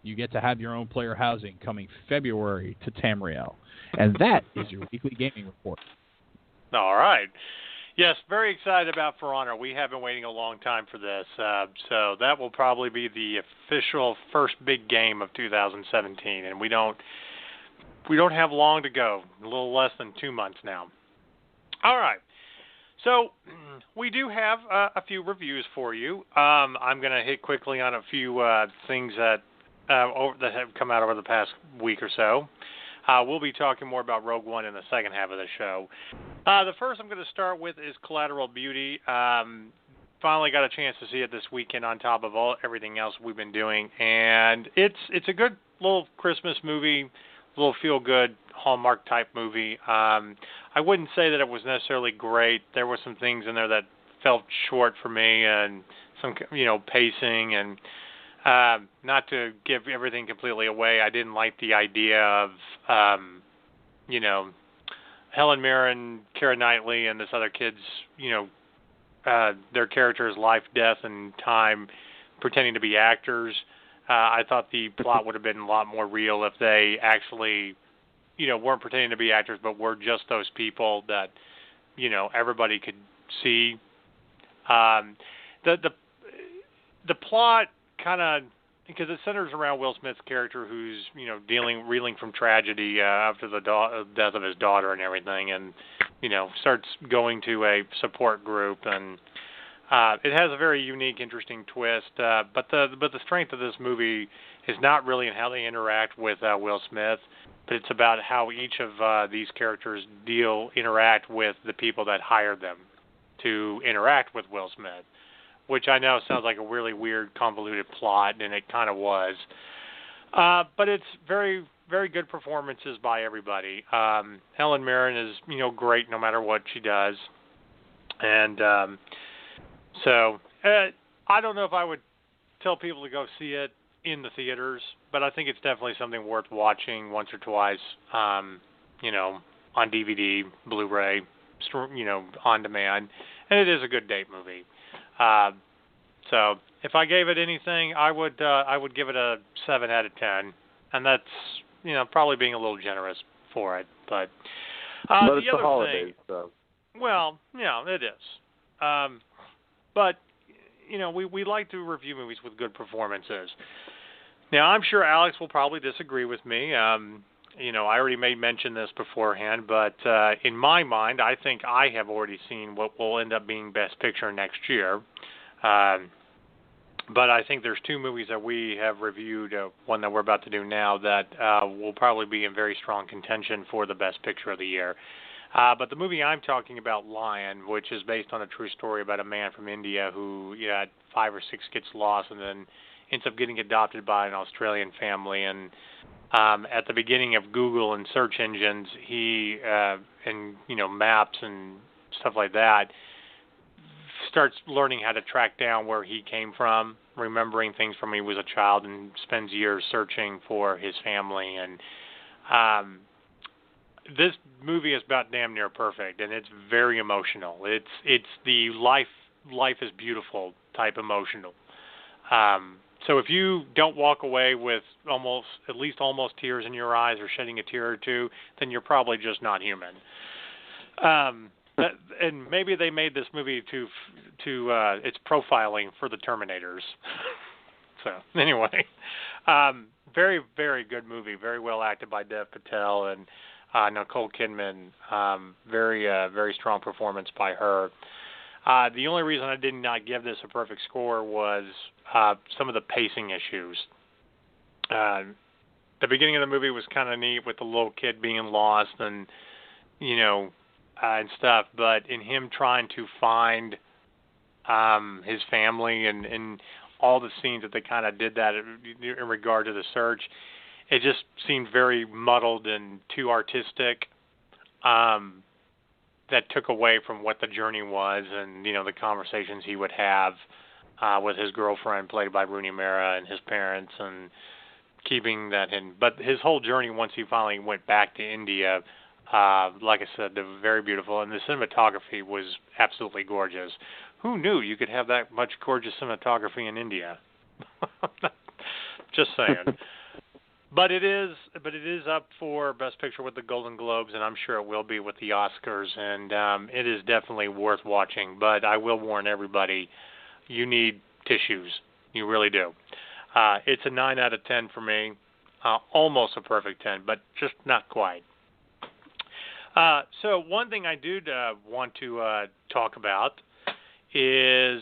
S4: you get to have your own player housing coming February to Tamriel. And that is your weekly gaming report.
S3: All right. Yes, very excited about For Honor. We have been waiting a long time for this. So that will probably be the official first big game of 2017. And we don't have long to go, a little less than 2 months now. All right. So we do have a few reviews for you. I'm going to hit quickly on a few things that have come out over the past week or so. We'll be talking more about Rogue One in the second half of the show. The first I'm going to start with is Collateral Beauty. Finally got a chance to see it this weekend on top of everything else we've been doing. And it's a good little Christmas movie, little feel-good Hallmark-type movie. I wouldn't say that it was necessarily great. There were some things in there that felt short for me and some, pacing. And not to give everything completely away, I didn't like the idea of, Helen Mirren, Keira Knightley, and this other kid's, their characters' life, death, and time pretending to be actors. I thought the plot would have been a lot more real if they actually, weren't pretending to be actors, but were just those people that, everybody could see. The plot kind of, because it centers around Will Smith's character who's, reeling from tragedy after the death of his daughter and everything, and, starts going to a support group, and it has a very unique, interesting twist. But the strength of this movie is not really in how they interact with Will Smith, but it's about how each of these characters interact with the people that hired them to interact with Will Smith, which I know sounds like a really weird, convoluted plot, and it kind of was. But it's very, very good performances by everybody. Helen Mirren is, great no matter what she does. And so I don't know if I would tell people to go see it in the theaters, but I think it's definitely something worth watching once or twice, on DVD, Blu-ray, on demand. And it is a good date movie. So if I gave it anything, I would give it a 7 out of 10, and that's probably being a little generous for it. But
S5: it's
S3: the
S5: the holidays, so.
S3: Well, it is. But we like to review movies with good performances. Now I'm sure Alex will probably disagree with me. I already made mention this beforehand, but in my mind, I think I have already seen what will end up being Best Picture next year. But I think there's two movies that we have reviewed, one that we're about to do now, that will probably be in very strong contention for the Best Picture of the year. But the movie I'm talking about, Lion, which is based on a true story about a man from India who had 5 or 6 gets lost and then ends up getting adopted by an Australian family. And at the beginning of Google and search engines, he and maps and stuff like that, starts learning how to track down where he came from, remembering things from when he was a child, and spends years searching for his family. And this movie is about damn near perfect, and it's very emotional. It's the life is beautiful type emotional. So if you don't walk away with almost tears in your eyes or shedding a tear or two, then you're probably just not human. And maybe they made this movie to it's profiling for the Terminators. So anyway, very, very good movie. Very well acted by Dev Patel and Nicole Kidman. Very strong performance by her. The only reason I did not give this a perfect score was some of the pacing issues. The beginning of the movie was kind of neat with the little kid being lost and, and stuff, but in him trying to find his family and all the scenes that they kind of did that in regard to the search, it just seemed very muddled and too artistic. That took away from what the journey was and, the conversations he would have with his girlfriend, played by Rooney Mara, and his parents, and keeping that in. But his whole journey, once he finally went back to India, like I said, they're very beautiful, and the cinematography was absolutely gorgeous. Who knew you could have that much gorgeous cinematography in India? Just saying. But it is up for Best Picture with the Golden Globes, and I'm sure it will be with the Oscars, and it is definitely worth watching. But I will warn everybody, you need tissues. You really do. It's a 9 out of 10 for me. Almost a perfect 10, but just not quite. So one thing I do want to talk about is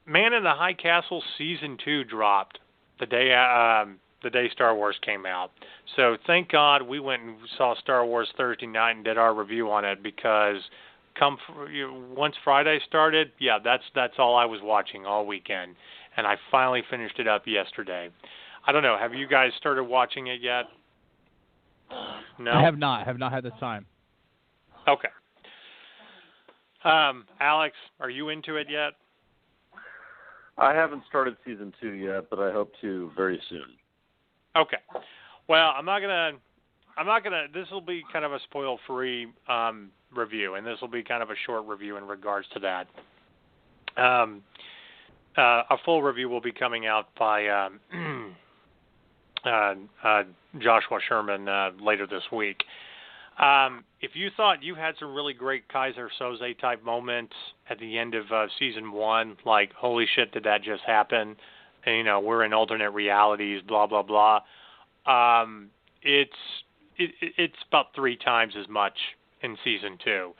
S3: Man in the High Castle Season 2 dropped the day Star Wars came out. So thank God we went and saw Star Wars Thursday night and did our review on it, because once Friday started, that's all I was watching all weekend, and I finally finished it up yesterday. I don't know, have you guys started watching it yet? No?
S4: I have not had the time.
S3: Okay. Alex, are you into it yet?
S5: I haven't started season 2 yet, but I hope to very soon.
S3: Okay. Well, I'm not gonna. This will be kind of a spoil-free review, and this will be kind of a short review in regards to that. A full review will be coming out by Joshua Sherman later this week. If you thought you had some really great Kaiser Soze type moments at the end of season 1, like, holy shit, did that just happen? And, we're in alternate realities, blah, blah, blah. It's about 3 times as much in season 2.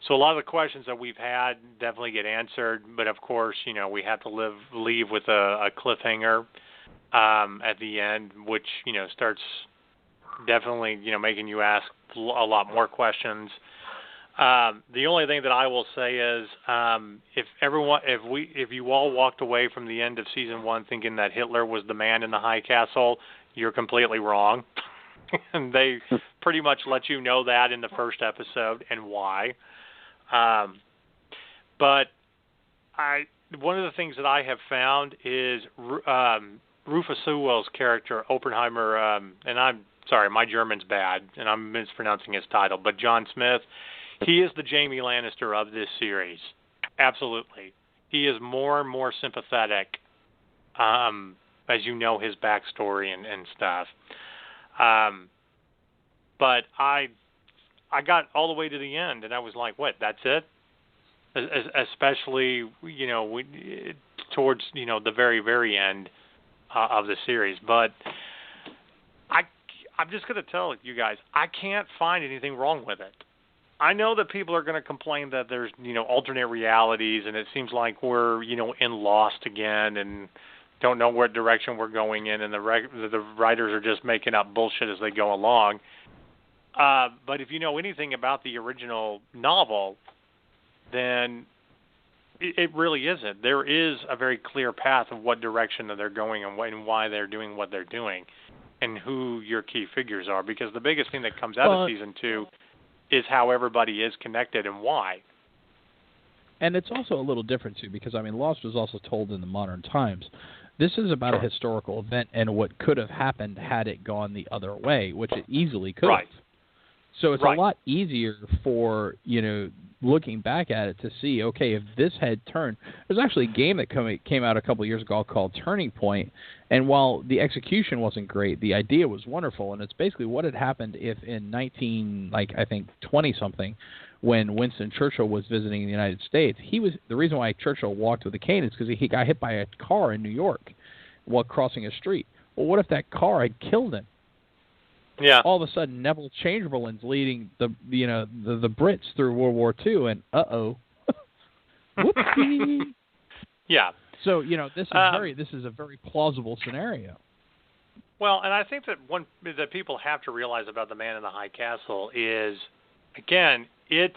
S3: So a lot of the questions that we've had definitely get answered, but of course, we have to leave with a cliffhanger at the end, which, starts definitely, making you ask a lot more questions. The only thing that I will say is, if you all walked away from the end of season 1 thinking that Hitler was the man in the high castle, you're completely wrong. And they pretty much let you know that in the first episode and why. But one of the things that I have found is Rufus Sewell's character, Oppenheimer, and I'm sorry, my German's bad, and I'm mispronouncing his title, but John Smith, he is the Jamie Lannister of this series. Absolutely. He is more and more sympathetic as you know his backstory and stuff. But I got all the way to the end, and I was like, what, that's it? Especially, towards, the very, very end of the series. But I'm just going to tell you guys, I can't find anything wrong with it. I know that people are going to complain that there's, alternate realities, and it seems like we're, in Lost again and don't know what direction we're going in, and the writers are just making up bullshit as they go along. But if you know anything about the original novel, then it really isn't. There is a very clear path of what direction that they're going and why they're doing what they're doing and who your key figures are. Because the biggest thing that comes out of season 2 is how everybody is connected and why.
S4: And it's also a little different, too, because, Lost was also told in the modern times. This is about a historical event and what could have happened had it gone the other way, which it easily could have.
S3: Right.
S4: So it's a lot easier for, looking back at it to see, okay, if this had turned, there's actually a game that came out a couple of years ago called Turning Point, and while the execution wasn't great, the idea was wonderful, and it's basically what had happened if in 20 something, when Winston Churchill was visiting the United States, the reason why Churchill walked with a cane is because he got hit by a car in New York while crossing a street. Well, what if that car had killed him?
S3: Yeah.
S4: All of a sudden, Neville Chamberlain's leading the Brits through World War II, and whoopsie.
S3: Yeah.
S4: So this is a very plausible scenario.
S3: Well, and I think that that people have to realize about The Man in the High Castle is, again, it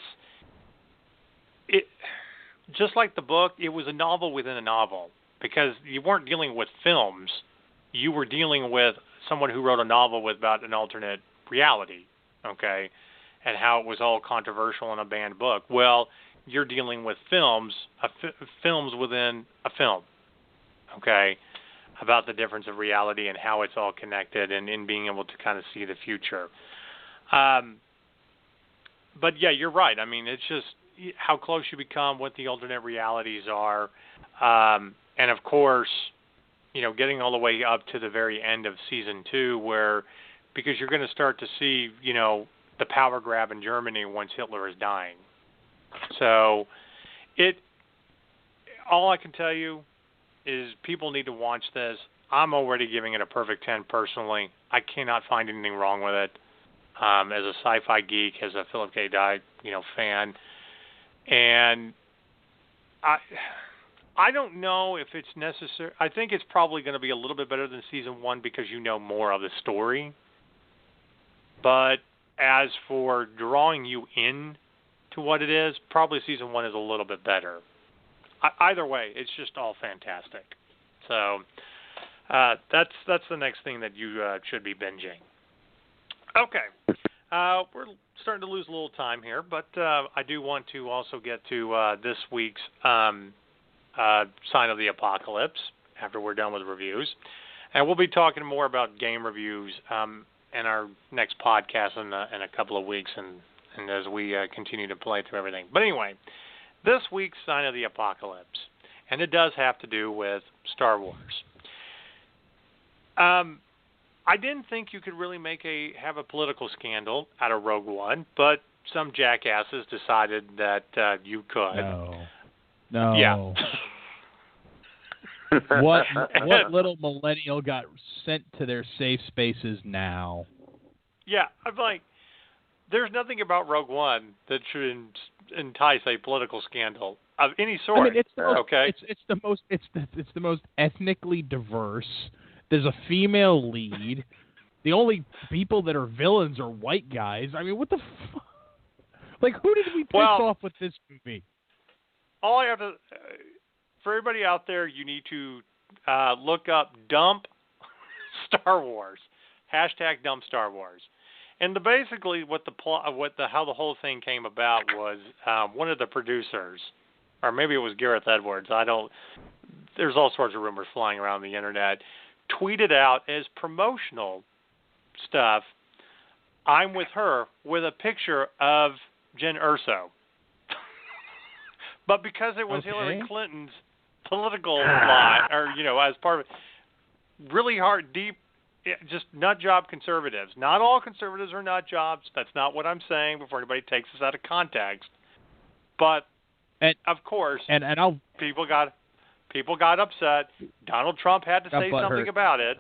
S3: just like the book, it was a novel within a novel, because you weren't dealing with films, you were dealing with someone who wrote a novel about an alternate reality, okay, and how it was all controversial in a banned book. Well, you're dealing with films within a film, okay, about the difference of reality and how it's all connected, and in being able to kind of see the future. But yeah, you're right. I mean, it's just how close you become, what the alternate realities are, and of course, getting all the way up to the very end of season 2, because you're going to start to see, the power grab in Germany once Hitler is dying. So, all I can tell you is people need to watch this. I'm already giving it a perfect 10 personally. I cannot find anything wrong with it. As a sci-fi geek, as a Philip K. Dick, fan, and I don't know if it's necessary. I think it's probably going to be a little bit better than season 1 because you know more of the story. But as for drawing you in to what it is, probably season 1 is a little bit better. Either way, it's just all fantastic. So that's the next thing that you should be binging. Okay. We're starting to lose a little time here, but I do want to also get to this week's Sign of the Apocalypse after we're done with reviews. And we'll be talking more about game reviews in our next podcast in a couple of weeks and as we continue to play through everything. But anyway, this week's Sign of the Apocalypse, and it does have to do with Star Wars. I didn't think you could really have a political scandal out of Rogue One, but some jackasses decided that you could.
S4: No.
S3: Yeah.
S4: What little millennial got sent to their safe spaces now?
S3: Yeah, I'm like, there's nothing about Rogue One that should entice a political scandal of any sort.
S4: I mean, it's the most ethnically diverse. There's a female lead. The only people that are villains are white guys. I mean, what the fuck? Like, who did we piss off with this movie?
S3: All I have to, for everybody out there, you need to look up dump Star Wars, #dump Star Wars. And basically what how the whole thing came about was one of the producers, or maybe it was Gareth Edwards, there's all sorts of rumors flying around the internet, tweeted out as promotional stuff, "I'm with her," with a picture of Jen Erso. But because it was Hillary Clinton's political lie, or, as part of it, really hard, deep, just nut job conservatives. Not all conservatives are nut jobs. That's not what I'm saying before anybody takes this out of context. But, of course, people got upset. Donald Trump had to say something about it.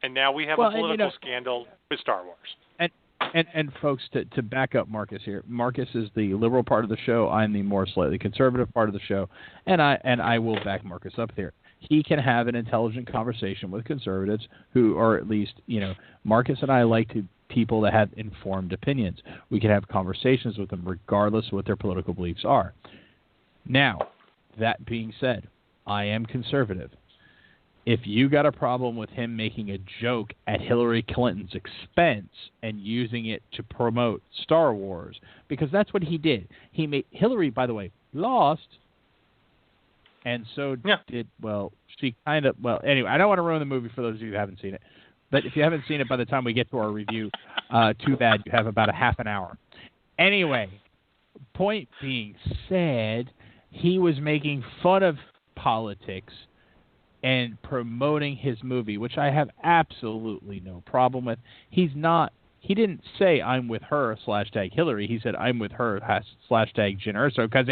S3: And now we have a political scandal with Star Wars.
S4: And folks, to back up Marcus here, Marcus is the liberal part of the show. I'm the more slightly conservative part of the show, and I will back Marcus up there. He can have an intelligent conversation with conservatives who are at least, Marcus and I like people that have informed opinions. We can have conversations with them regardless of what their political beliefs are. Now, that being said, I am conservative. If you got a problem with him making a joke at Hillary Clinton's expense and using it to promote Star Wars, because that's what he did. Hillary, by the way, lost, and so did, she kind of, anyway, I don't want to ruin the movie for those of you who haven't seen it. But if you haven't seen it by the time we get to our review, too bad, you have about a half an hour. Anyway, point being said, he was making fun of politics and promoting his movie, which I have absolutely no problem with. He didn't say I'm with her / Hillary. He said I'm with her / Jen Erso because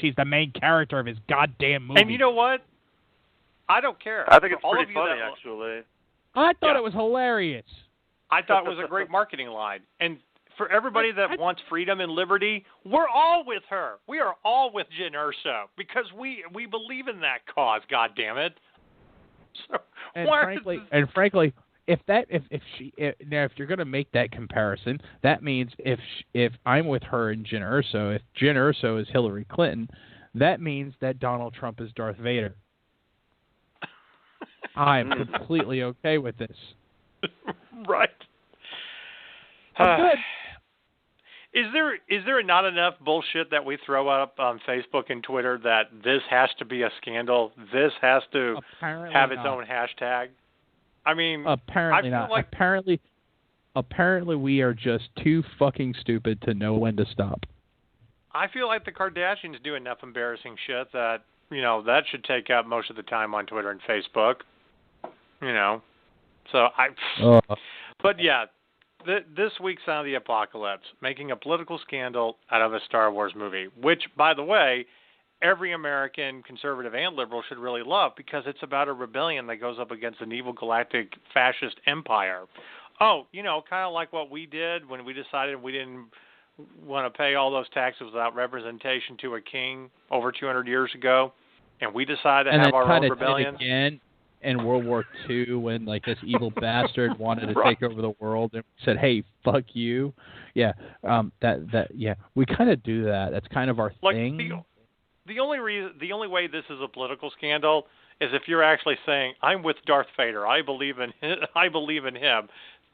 S4: she's the main character of his goddamn movie.
S3: And you know what? I don't care.
S5: I think it's
S3: all
S5: pretty
S3: of you
S5: funny,
S3: that,
S5: actually.
S4: I thought it was hilarious.
S3: I thought it was a great marketing line. And for everybody that wants freedom and liberty, we're all with her. We are all with Jen Erso because we believe in that cause. God damn it! So,
S4: frankly, if you're going to make that comparison, that means if I'm with her and Jen Erso, if Jen Erso is Hillary Clinton, that means that Donald Trump is Darth Vader. I'm completely okay with this.
S3: Right.
S4: I'm good.
S3: Is there not enough bullshit that we throw up on Facebook and Twitter that this has to be a scandal? This has to have its own hashtag? I mean,
S4: apparently not.
S3: Like,
S4: apparently we are just too fucking stupid to know when to stop.
S3: I feel like the Kardashians do enough embarrassing shit that, that should take up most of the time on Twitter and Facebook. But yeah, this week's Sound of the Apocalypse, making a political scandal out of a Star Wars movie, which, by the way, every American conservative and liberal should really love because it's about a rebellion that goes up against an evil galactic fascist empire. Oh, kind of like what we did when we decided we didn't want to pay all those taxes without representation to a king over 200 years ago, and we decided to have our own rebellion.
S4: Again in World War II when this evil bastard wanted to take over the world and said, "Hey, fuck you." Yeah, we kind of do that. That's kind of our thing.
S3: The only way this is a political scandal is if you're actually saying, "I'm with Darth Vader. I believe in him."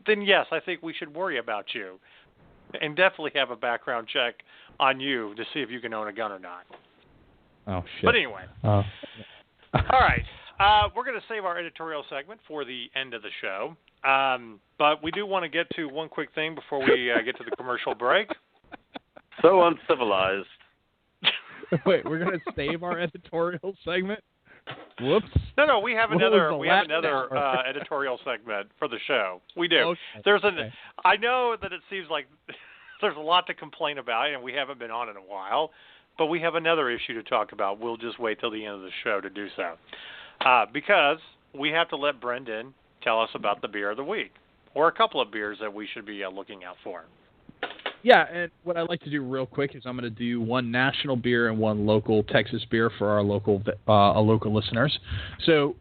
S3: Then yes, I think we should worry about you, and definitely have a background check on you to see if you can own a gun or not.
S4: Oh shit!
S3: But anyway, all right. We're going to save our editorial segment for the end of the show, but we do want to get to one quick thing before we get to the commercial break.
S5: So uncivilized.
S4: Wait, we're going to save our editorial segment? Whoops.
S3: No, we have another editorial segment for the show. We do.
S4: Okay.
S3: I know that it seems like there's a lot to complain about, and we haven't been on in a while, but we have another issue to talk about. We'll just wait till the end of the show to do so. Because we have to let Brendan tell us about the beer of the week, or a couple of beers that we should be looking out for.
S4: Yeah, and what I'd like to do real quick is I'm going to do one national beer and one local Texas beer for our local listeners. So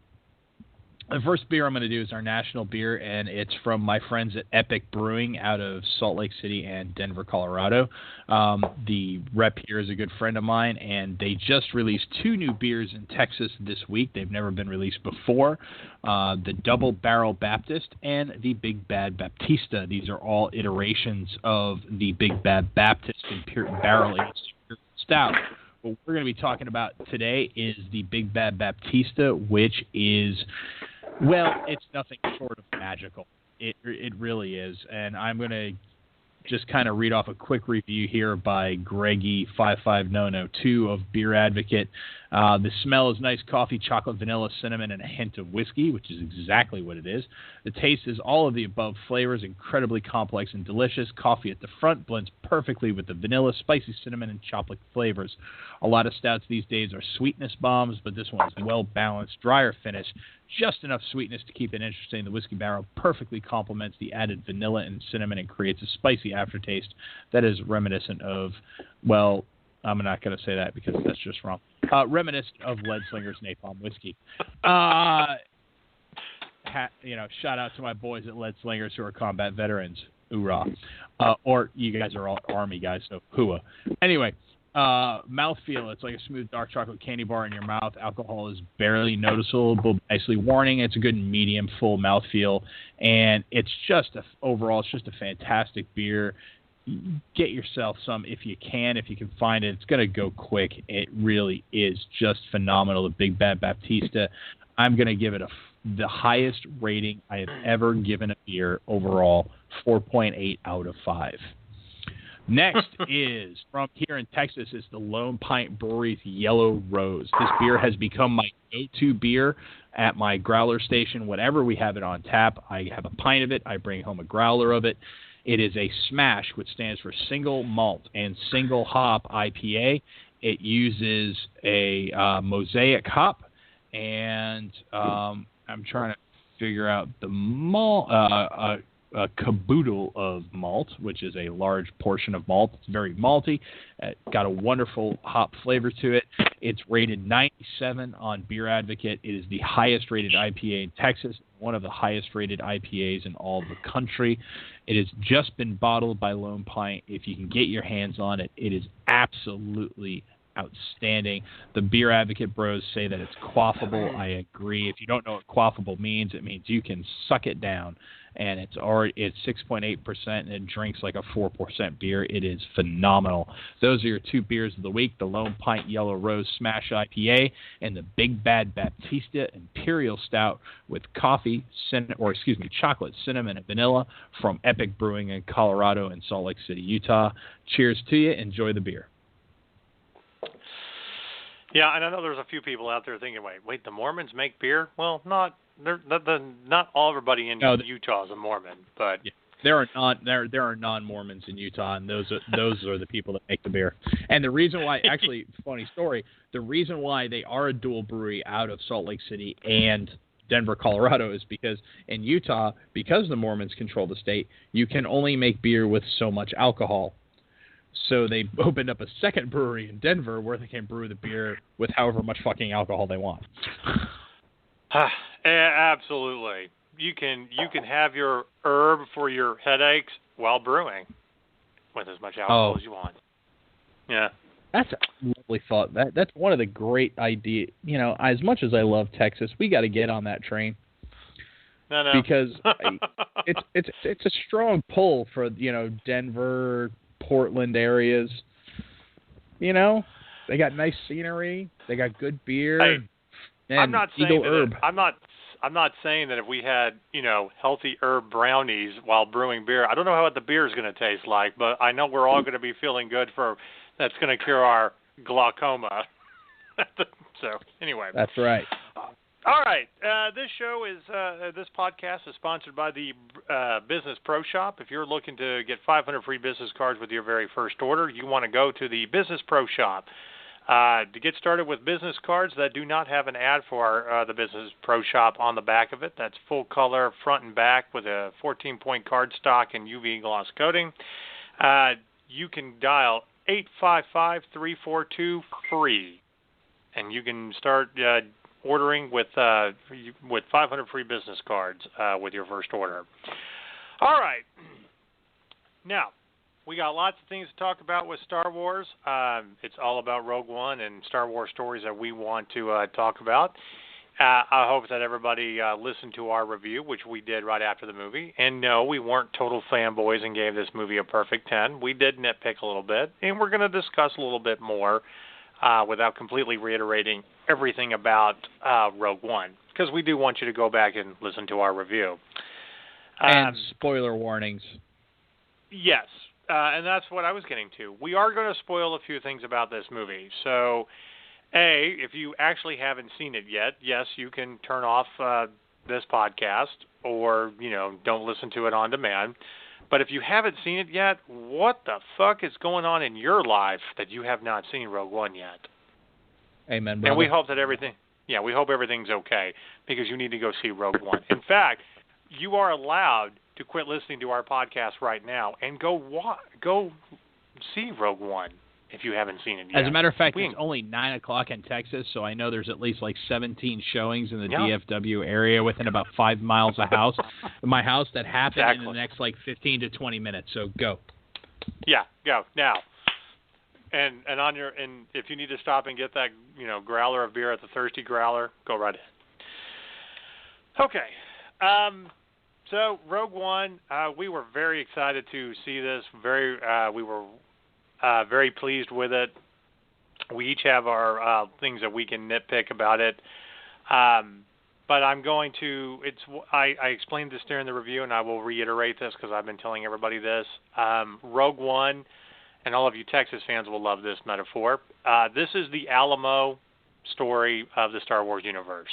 S4: the first beer I'm going to do is our national beer, and it's from my friends at Epic Brewing out of Salt Lake City and Denver, Colorado. The rep here is a good friend of mine, and they just released 2 new beers in Texas this week. They've never been released before. The Double Barrel Baptist and the Big Bad Baptista. These are all iterations of the Big Bad Baptist and Barrel Aged Stout. What we're going to be talking about today is the Big Bad Baptista, which is... well, it's nothing short of magical. It really is. And I'm going to just kind of read off a quick review here by Greggy55902 of Beer Advocate. The smell is nice coffee, chocolate, vanilla, cinnamon, and a hint of whiskey, which is exactly what it is. The taste is all of the above flavors, incredibly complex and delicious. Coffee at the front blends perfectly with the vanilla, spicy cinnamon, and chocolate flavors. A lot of stouts these days are sweetness bombs, but this one is well-balanced, drier finish, just enough sweetness to keep it interesting. The whiskey barrel perfectly complements the added vanilla and cinnamon and creates a spicy aftertaste that is reminiscent of, well, I'm not going to say that because that's just wrong. Reminiscent of Lead Slinger's Napalm Whiskey. Shout out to my boys at Lead Slingers who are combat veterans. Hoorah. Or you guys are all Army guys, so hooah. Anyway, mouthfeel. It's like a smooth dark chocolate candy bar in your mouth. Alcohol is barely noticeable, but nicely warning. It's a good medium full mouthfeel, and it's just overall it's just a fantastic beer. Get yourself some if you can find it. It's going to go quick. It really is just phenomenal. The Big Bad Baptista. I'm going to give it the highest rating I have ever given a beer overall, 4.8 out of 5. Next is from here in Texas is the Lone Pint Brewery's Yellow Rose. This beer has become my go-to beer at my growler station. Whenever we have it on tap, I have a pint of it. I bring home a growler of it. It is a SMASH, which stands for Single Malt and Single Hop IPA. It uses a mosaic hop, and I'm trying to figure out the malt, a caboodle of malt, which is a large portion of malt. It's very malty. Got a wonderful hop flavor to it. It's rated 97 on Beer Advocate. It is the highest rated IPA in Texas, one of the highest rated IPAs in all of the country. It has just been bottled by Lone Pint. If you can get your hands on it, it is absolutely outstanding. The Beer Advocate bros say that it's quaffable. I agree. If you don't know what quaffable means, it means you can suck it down. And it's 6.8% and it drinks like a 4% beer. It is phenomenal. Those are your two beers of the week: the Lone Pint Yellow Rose Smash IPA and the Big Bad Baptista Imperial Stout with chocolate, cinnamon, and vanilla from Epic Brewing in Colorado and Salt Lake City, Utah. Cheers to you. Enjoy the beer.
S3: Yeah, and I know there's a few people out there thinking, wait, the Mormons make beer? Well, not all everybody in Utah is a Mormon, but
S4: yeah, there are non-Mormons in Utah, and those are the people that make the beer. And the reason why, actually, funny story, the reason why they are a dual brewery out of Salt Lake City and Denver, Colorado, is because in Utah, because the Mormons control the state, you can only make beer with so much alcohol. So they opened up a second brewery in Denver where they can brew the beer with however much fucking alcohol they want.
S3: Absolutely. You can have your herb for your headaches while brewing with as much alcohol as you want. Yeah.
S4: That's a lovely thought. That's one of the great ideas. You know, as much as I love Texas, we got to get on that train.
S3: No.
S4: Because it's a strong pull for, Denver, Portland areas. They got nice scenery, they got good beer.
S3: Hey,
S4: and
S3: I'm not saying
S4: herb.
S3: I'm not saying that if we had, healthy herb brownies while brewing beer, I don't know what the beer is going to taste like, but I know we're all going to be feeling good that's going to cure our glaucoma. So, anyway.
S4: That's right.
S3: All right. This podcast is sponsored by the Business Pro Shop. If you're looking to get 500 free business cards with your very first order, you want to go to the Business Pro Shop. To get started with business cards that do not have an ad for the Business Pro Shop on the back of it, that's full color front and back with a 14-point cardstock and UV gloss coating, you can dial 855-342-FREE, and you can start ordering with 500 free business cards with your first order. All right. Now, we got lots of things to talk about with Star Wars. It's all about Rogue One and Star Wars stories that we want to talk about. I hope that everybody listened to our review, which we did right after the movie. And no, we weren't total fanboys and gave this movie a perfect 10. We did nitpick a little bit, and we're going to discuss a little bit more without completely reiterating everything about Rogue One, because we do want you to go back and listen to our review.
S4: And spoiler warnings.
S3: Yes, and that's what I was getting to. We are going to spoil a few things about this movie. So, if you actually haven't seen it yet, yes, you can turn off this podcast or, don't listen to it on demand. But if you haven't seen it yet, what the fuck is going on in your life that you have not seen Rogue One yet?
S4: Amen, brother.
S3: And we hope that everything's okay, because you need to go see Rogue One. In fact, you are allowed to quit listening to our podcast right now and go see Rogue One if you haven't seen it yet.
S4: As a matter of fact, it's only 9 o'clock in Texas, so I know there's at least like 17 showings in the DFW area within about 5 miles of my house that happen in the next like 15 to 20 minutes. So go.
S3: Yeah, go now. And if you need to stop and get that growler of beer at the Thirsty Growler, go right ahead. Okay. So Rogue One, we were very excited to see this. We were very pleased with it. We each have our things that we can nitpick about it. But I'm going to. I explained this during the review, and I will reiterate this because I've been telling everybody this. Rogue One and all of you Texas fans will love this metaphor. This is the Alamo story of the Star Wars universe.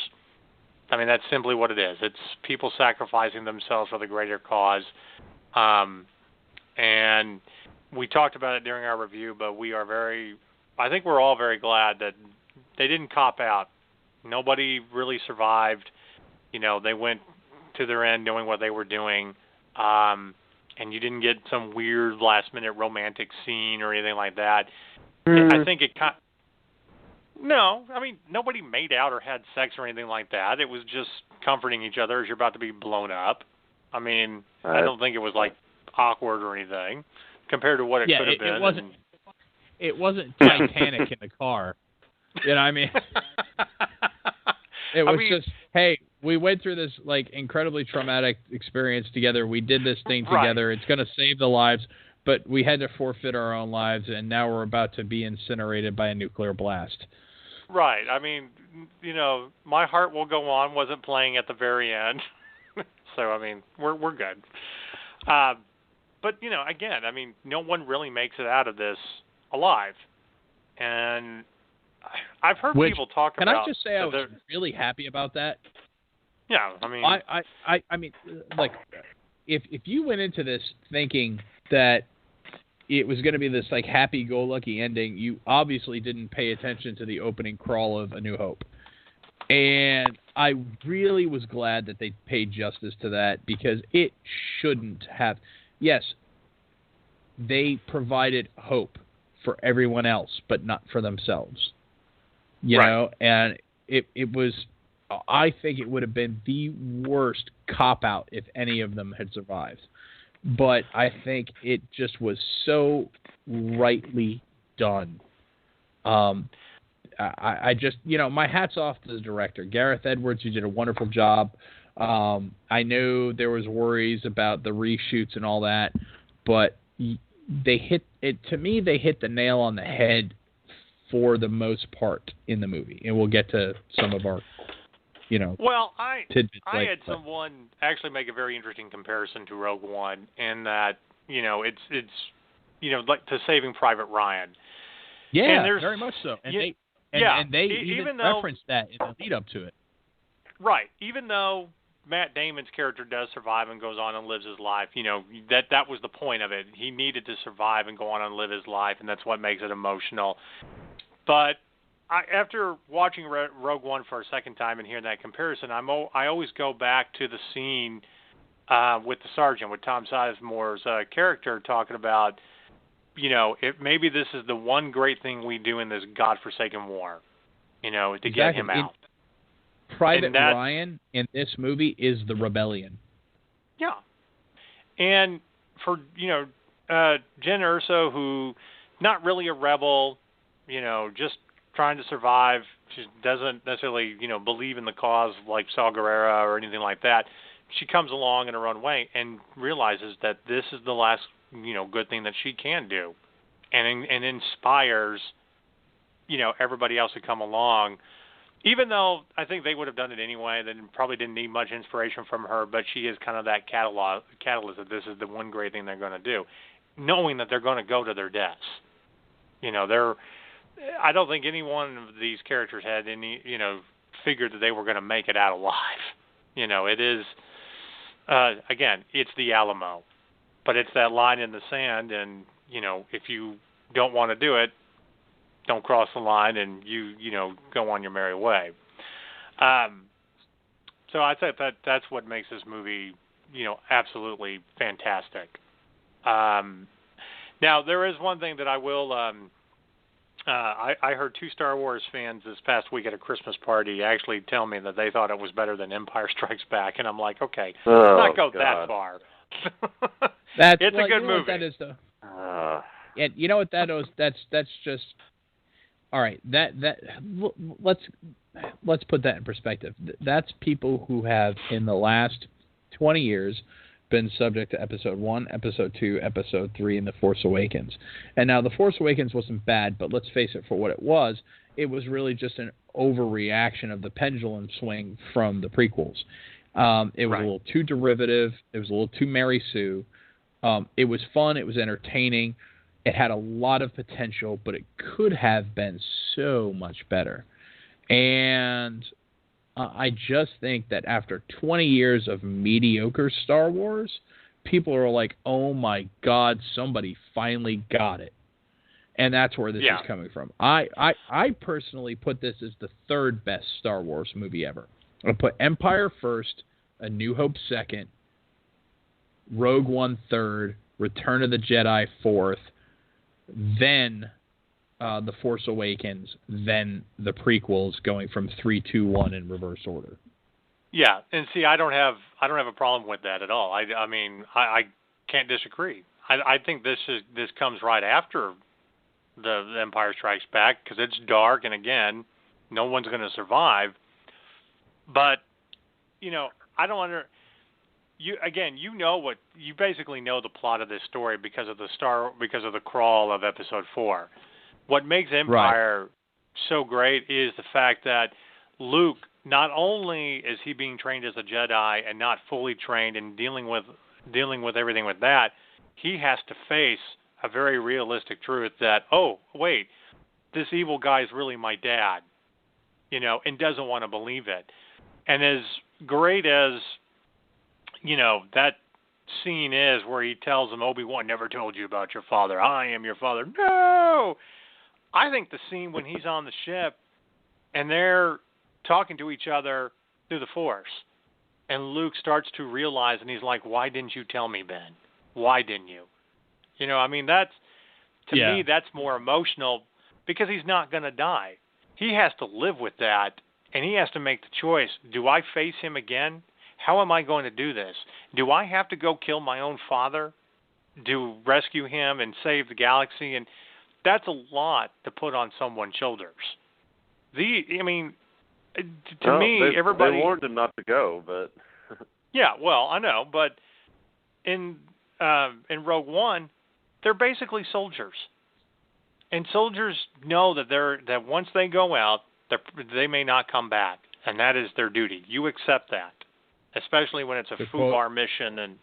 S3: I mean, that's simply what it is. It's people sacrificing themselves for the greater cause. And we talked about it during our review, but I think we're all very glad that they didn't cop out. Nobody really survived. You know, they went to their end knowing what they were doing. And you didn't get some weird last-minute romantic scene or anything like that. I think no, I mean, nobody made out or had sex or anything like that. It was just comforting each other as you're about to be blown up. I mean, I don't think it was, like, awkward or anything compared to what it could have been.
S4: It wasn't Titanic in the car. You know what I mean? It was just, hey, we went through this, like, incredibly traumatic experience together. We did this thing together. Right. It's going to save the lives, but we had to forfeit our own lives, and now we're about to be incinerated by a nuclear blast.
S3: Right. I mean, you know, My Heart Will Go On wasn't playing at the very end. So, I mean, we're good. But, you know, again, I mean, no one really makes it out of this alive. And I've heard people talk about...
S4: Can I just say I was really happy about that?
S3: Yeah, I mean...
S4: I mean, like, if you went into this thinking that it was going to be this, like, happy-go-lucky ending, you obviously didn't pay attention to the opening crawl of A New Hope. And I really was glad that they paid justice to that, because it shouldn't have... Yes, they provided hope for everyone else, but not for themselves. You know, and it was... I think it would have been the worst cop-out if any of them had survived. But I think it just was so rightly done. I just, you know, my hat's off to the director, Gareth Edwards, who did a wonderful job. I know there was worries about the reshoots and all that, but they hit it. To me, they hit the nail on the head for the most part in the movie. And we'll get to some of our... You know,
S3: well, I had someone actually make a very interesting comparison to Rogue One, in that, you know, it's you know, like to Saving Private Ryan.
S4: Yeah, very much so. And they even referenced that in the lead up to it.
S3: Right. Even though Matt Damon's character does survive and goes on and lives his life, you know, that was the point of it. He needed to survive and go on and live his life, and that's what makes it emotional. But after watching Rogue One for a second time and hearing that comparison, I always go back to the scene with the sergeant, with Tom Sizemore's character, talking about, you know, maybe this is the one great thing we do in this godforsaken war, you know, to get him out.
S4: Private Ryan in this movie is the rebellion.
S3: Yeah. And for, you know, Jen Erso, who not really a rebel, you know, just trying to survive. She doesn't necessarily, you know, believe in the cause like Saw Gerrera or anything like that. She comes along in her own way and realizes that this is the last, you know, good thing that she can do, and inspires, you know, everybody else to come along. Even though I think they would have done it anyway, they probably didn't need much inspiration from her, but she is kind of that catalyst that this is the one great thing they're going to do, knowing that they're going to go to their deaths. You know, I don't think any one of these characters had any, you know, figured that they were going to make it out alive. You know, it is, again, it's the Alamo, but it's that line in the sand, and, you know, if you don't want to do it, don't cross the line, and you know, go on your merry way. So I think that's what makes this movie, you know, absolutely fantastic. Now, there is one thing that I will... I heard 2 Star Wars fans this past week at a Christmas party actually tell me that they thought it was better than Empire Strikes Back, and I'm like, okay, let's not go that far. It's a good movie.
S4: That is, though. And you know what that is? That's just all right. Let's put that in perspective. That's people who have in the last 20 years been subject to Episode 1, Episode 2, Episode 3, and The Force Awakens. And now The Force Awakens wasn't bad, but let's face it for what it was really just an overreaction of the pendulum swing from the prequels. It was a little too derivative. It was a little too Mary Sue. It was fun. It was entertaining. It had a lot of potential, but it could have been so much better. And I just think that after 20 years of mediocre Star Wars, people are like, oh my God, somebody finally got it. And that's where this is coming from. I personally put this as the third best Star Wars movie ever. I put Empire first, A New Hope second, Rogue One third, Return of the Jedi fourth, then The Force Awakens, then the prequels, going from 3, 2, 1 in reverse order.
S3: Yeah, and see, I don't have a problem with that at all. I mean, I can't disagree. I think this comes right after the Empire Strikes Back, because it's dark, and again, no one's going to survive. But I don't you basically know the plot of this story because of the crawl of Episode 4. What makes Empire so great is the fact that Luke, not only is he being trained as a Jedi and not fully trained and dealing with everything with that, he has to face a very realistic truth that, oh, wait, this evil guy is really my dad, and doesn't want to believe it. And as great as, that scene is where he tells him, Obi-Wan never told you about your father. I am your father. No! I think the scene when he's on the ship and they're talking to each other through the Force, and Luke starts to realize, and he's like, why didn't you tell me, Ben? Why didn't you? To me, that's more emotional because he's not going to die. He has to live with that, and he has to make the choice. Do I face him again? How am I going to do this? Do I have to go kill my own father to rescue him and save the galaxy? And that's a lot to put on someone's shoulders. Everybody...
S5: They warned him not to go, but...
S3: Yeah, well, I know, but in Rogue One, they're basically soldiers. And soldiers know that once they go out, they may not come back, and that is their duty. You accept that, especially when it's a FUBAR mission. And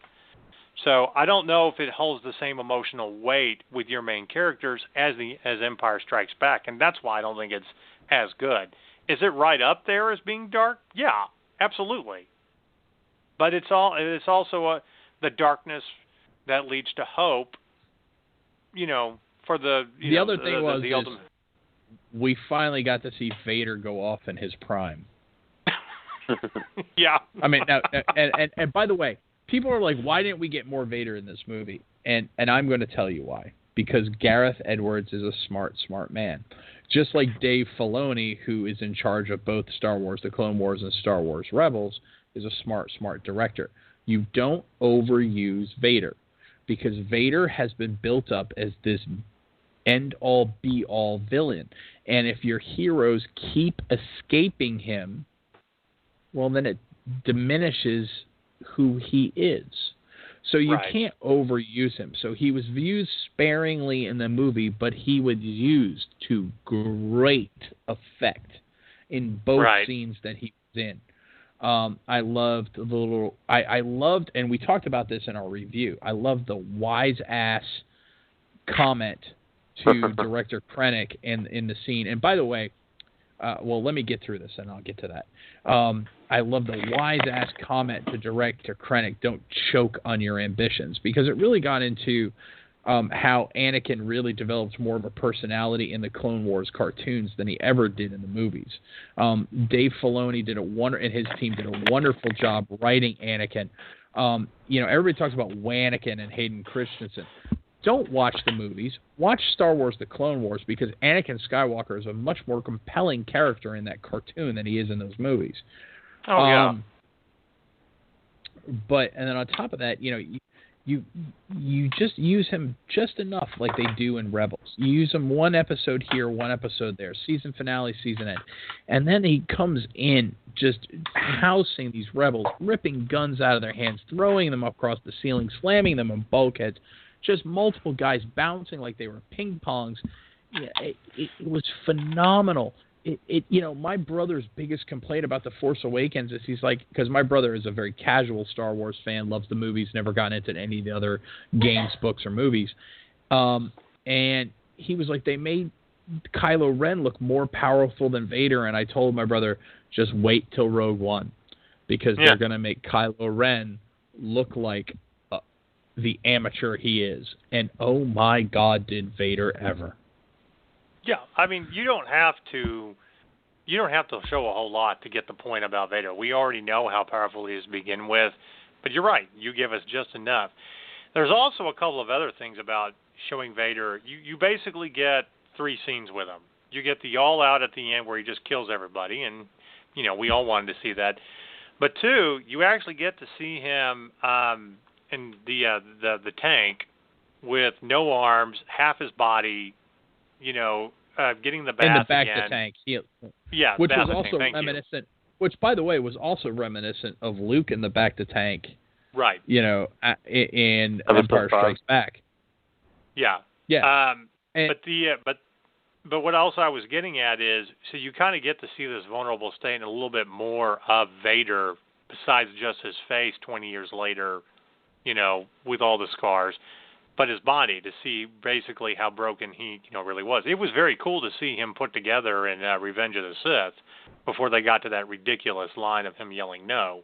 S3: so I don't know if it holds the same emotional weight with your main characters as Empire Strikes Back, and that's why I don't think it's as good. Is it right up there as being dark? Yeah, absolutely. But it's also the darkness that leads to hope. For the
S4: other thing was we finally got to see Vader go off in his prime.
S3: Yeah.
S4: I mean, now, and by the way, people are like, why didn't we get more Vader in this movie? And I'm going to tell you why. Because Gareth Edwards is a smart man. Just like Dave Filoni, who is in charge of both Star Wars The Clone Wars and Star Wars Rebels, is a smart director. You don't overuse Vader, because Vader has been built up as this end-all, be-all villain. And if your heroes keep escaping him, well, then it diminishes who he is. So you can't overuse him. So he was used sparingly in the movie, but he was used to great effect in both scenes that he was in. I loved I loved, and we talked about this in our review, I loved the wise-ass comment to Director Krennic in the scene. And by the way, let me get through this and I'll get to that. I love the wise-ass comment to Director Krennic, don't choke on your ambitions, because it really got into how Anakin really developed more of a personality in the Clone Wars cartoons than he ever did in the movies. Dave Filoni and his team did a wonderful job writing Anakin. Everybody talks about Wanakin and Hayden Christensen. Don't watch the movies. Watch Star Wars The Clone Wars, because Anakin Skywalker is a much more compelling character in that cartoon than he is in those movies.
S3: Oh, yeah.
S4: And then on top of that, you just use him just enough like they do in Rebels. You use him one episode here, one episode there, season finale, season end. And then he comes in just housing these rebels, ripping guns out of their hands, throwing them across the ceiling, slamming them on bulkheads. Just multiple guys bouncing like they were ping pongs. Yeah, it was phenomenal. My brother's biggest complaint about The Force Awakens is he's like, because my brother is a very casual Star Wars fan, loves the movies, never gotten into any of the other games, books, or movies. And he was like, they made Kylo Ren look more powerful than Vader. And I told my brother, just wait till Rogue One, because they're going to make Kylo Ren look like the amateur he is. And oh my God, did Vader ever.
S3: Yeah, I mean, you don't have to show a whole lot to get the point about Vader. We already know how powerful he is to begin with, but you're right. You give us just enough. There's also a couple of other things about showing Vader. You basically get 3 scenes with him. You get the all out at the end where he just kills everybody, and we all wanted to see that. But 2, you actually get to see him in the tank with no arms, half his body, getting the bath
S4: in the back
S3: again.
S4: of the tank.
S3: Yeah,
S4: which was also reminiscent. Which, by the way, was also reminiscent of Luke in the back of the tank.
S3: Right.
S4: In Empire Strikes Back.
S3: Yeah.
S4: Yeah.
S3: But what else I was getting at is, so you kind of get to see this vulnerable state and a little bit more of Vader besides just his face 20 years later, with all the scars, but his body, to see basically how broken he really was. It was very cool to see him put together in Revenge of the Sith before they got to that ridiculous line of him yelling no.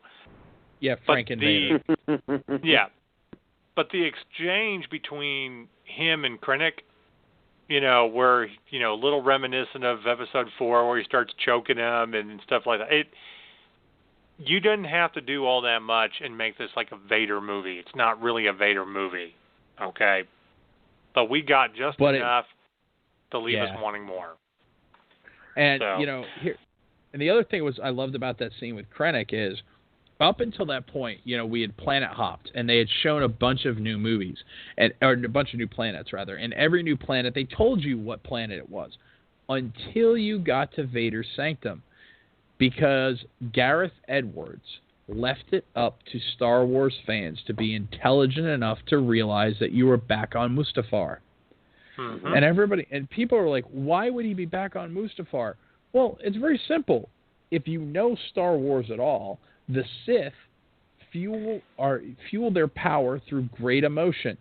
S4: Yeah, Frank and Vader.
S3: Yeah. But the exchange between him and Krennic, where, a little reminiscent of Episode 4 where he starts choking him and stuff like that. You didn't have to do all that much and make this like a Vader movie. It's not really a Vader movie, okay? But we got just enough to leave us wanting more.
S4: And, here, and the other thing I loved about that scene with Krennic is, up until that point, we had planet hopped, and they had shown a bunch of new movies, or a bunch of new planets, rather. And every new planet, they told you what planet it was, until you got to Vader's Sanctum, because Gareth Edwards left it up to Star Wars fans to be intelligent enough to realize that you were back on Mustafar. Mm-hmm. And people are like, why would he be back on Mustafar? Well, it's very simple. If you know Star Wars at all, the Sith fuel their power through great emotion,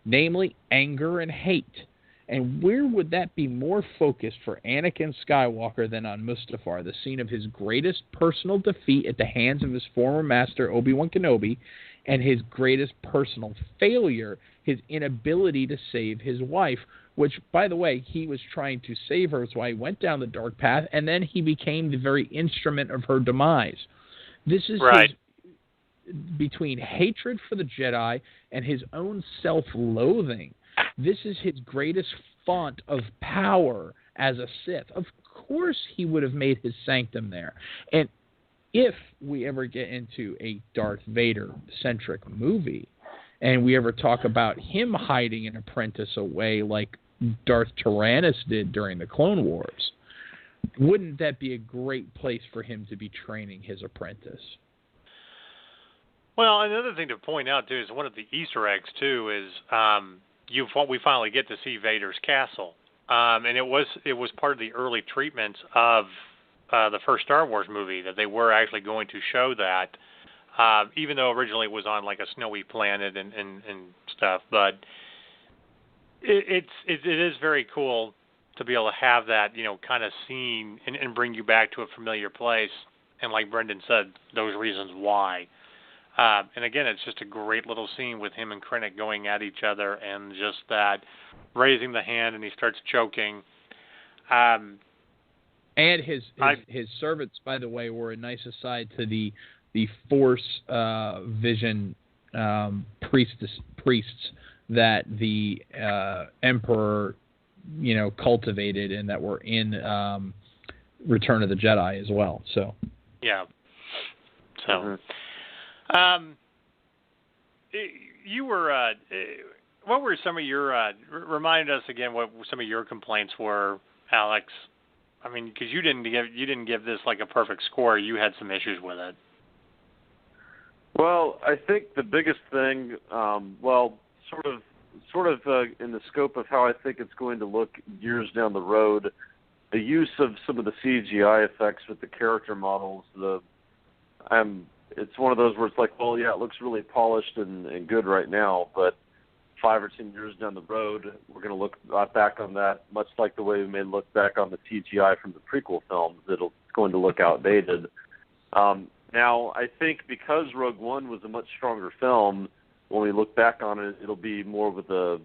S4: namely anger and hate. And where would that be more focused for Anakin Skywalker than on Mustafar, the scene of his greatest personal defeat at the hands of his former master, Obi-Wan Kenobi, and his greatest personal failure, his inability to save his wife, which, by the way, he was trying to save her, so he went down the dark path, and then he became the very instrument of her demise. This is between hatred for the Jedi and his own self-loathing. This is his greatest font of power as a Sith. Of course he would have made his sanctum there. And if we ever get into a Darth Vader-centric movie, and we ever talk about him hiding an apprentice away like Darth Tyrannus did during the Clone Wars, wouldn't that be a great place for him to be training his apprentice?
S3: Well, another thing to point out, too, is one of the Easter eggs, too, is we finally get to see Vader's castle. And it was part of the early treatments of the first Star Wars movie that they were actually going to show that, even though originally it was on like a snowy planet and stuff. But it is very cool to be able to have that, kind of scene and bring you back to a familiar place. And like Brendan said, those reasons why. And again, it's just a great little scene with him and Krennic going at each other and just that raising the hand and he starts choking.
S4: And his servants, by the way, were a nice aside to the Force vision priests that the Emperor cultivated and that were in Return of the Jedi as well. So
S3: yeah. So you were what were some of your remind us again what some of your complaints were, Alex? I mean, because you didn't give this like a perfect score. You had some issues with it.
S5: Well, I think the biggest thing, sort of in the scope of how I think it's going to look years down the road, the use of some of the CGI effects with the character models. It's one of those where it's like, well, yeah, it looks really polished and good right now, but 5 or 10 years down the road, we're going to look back on that much like the way we may look back on the CGI from the prequel films. It's going to look outdated. Now, I think because Rogue One was a much stronger film, when we look back on it, it'll be more with a,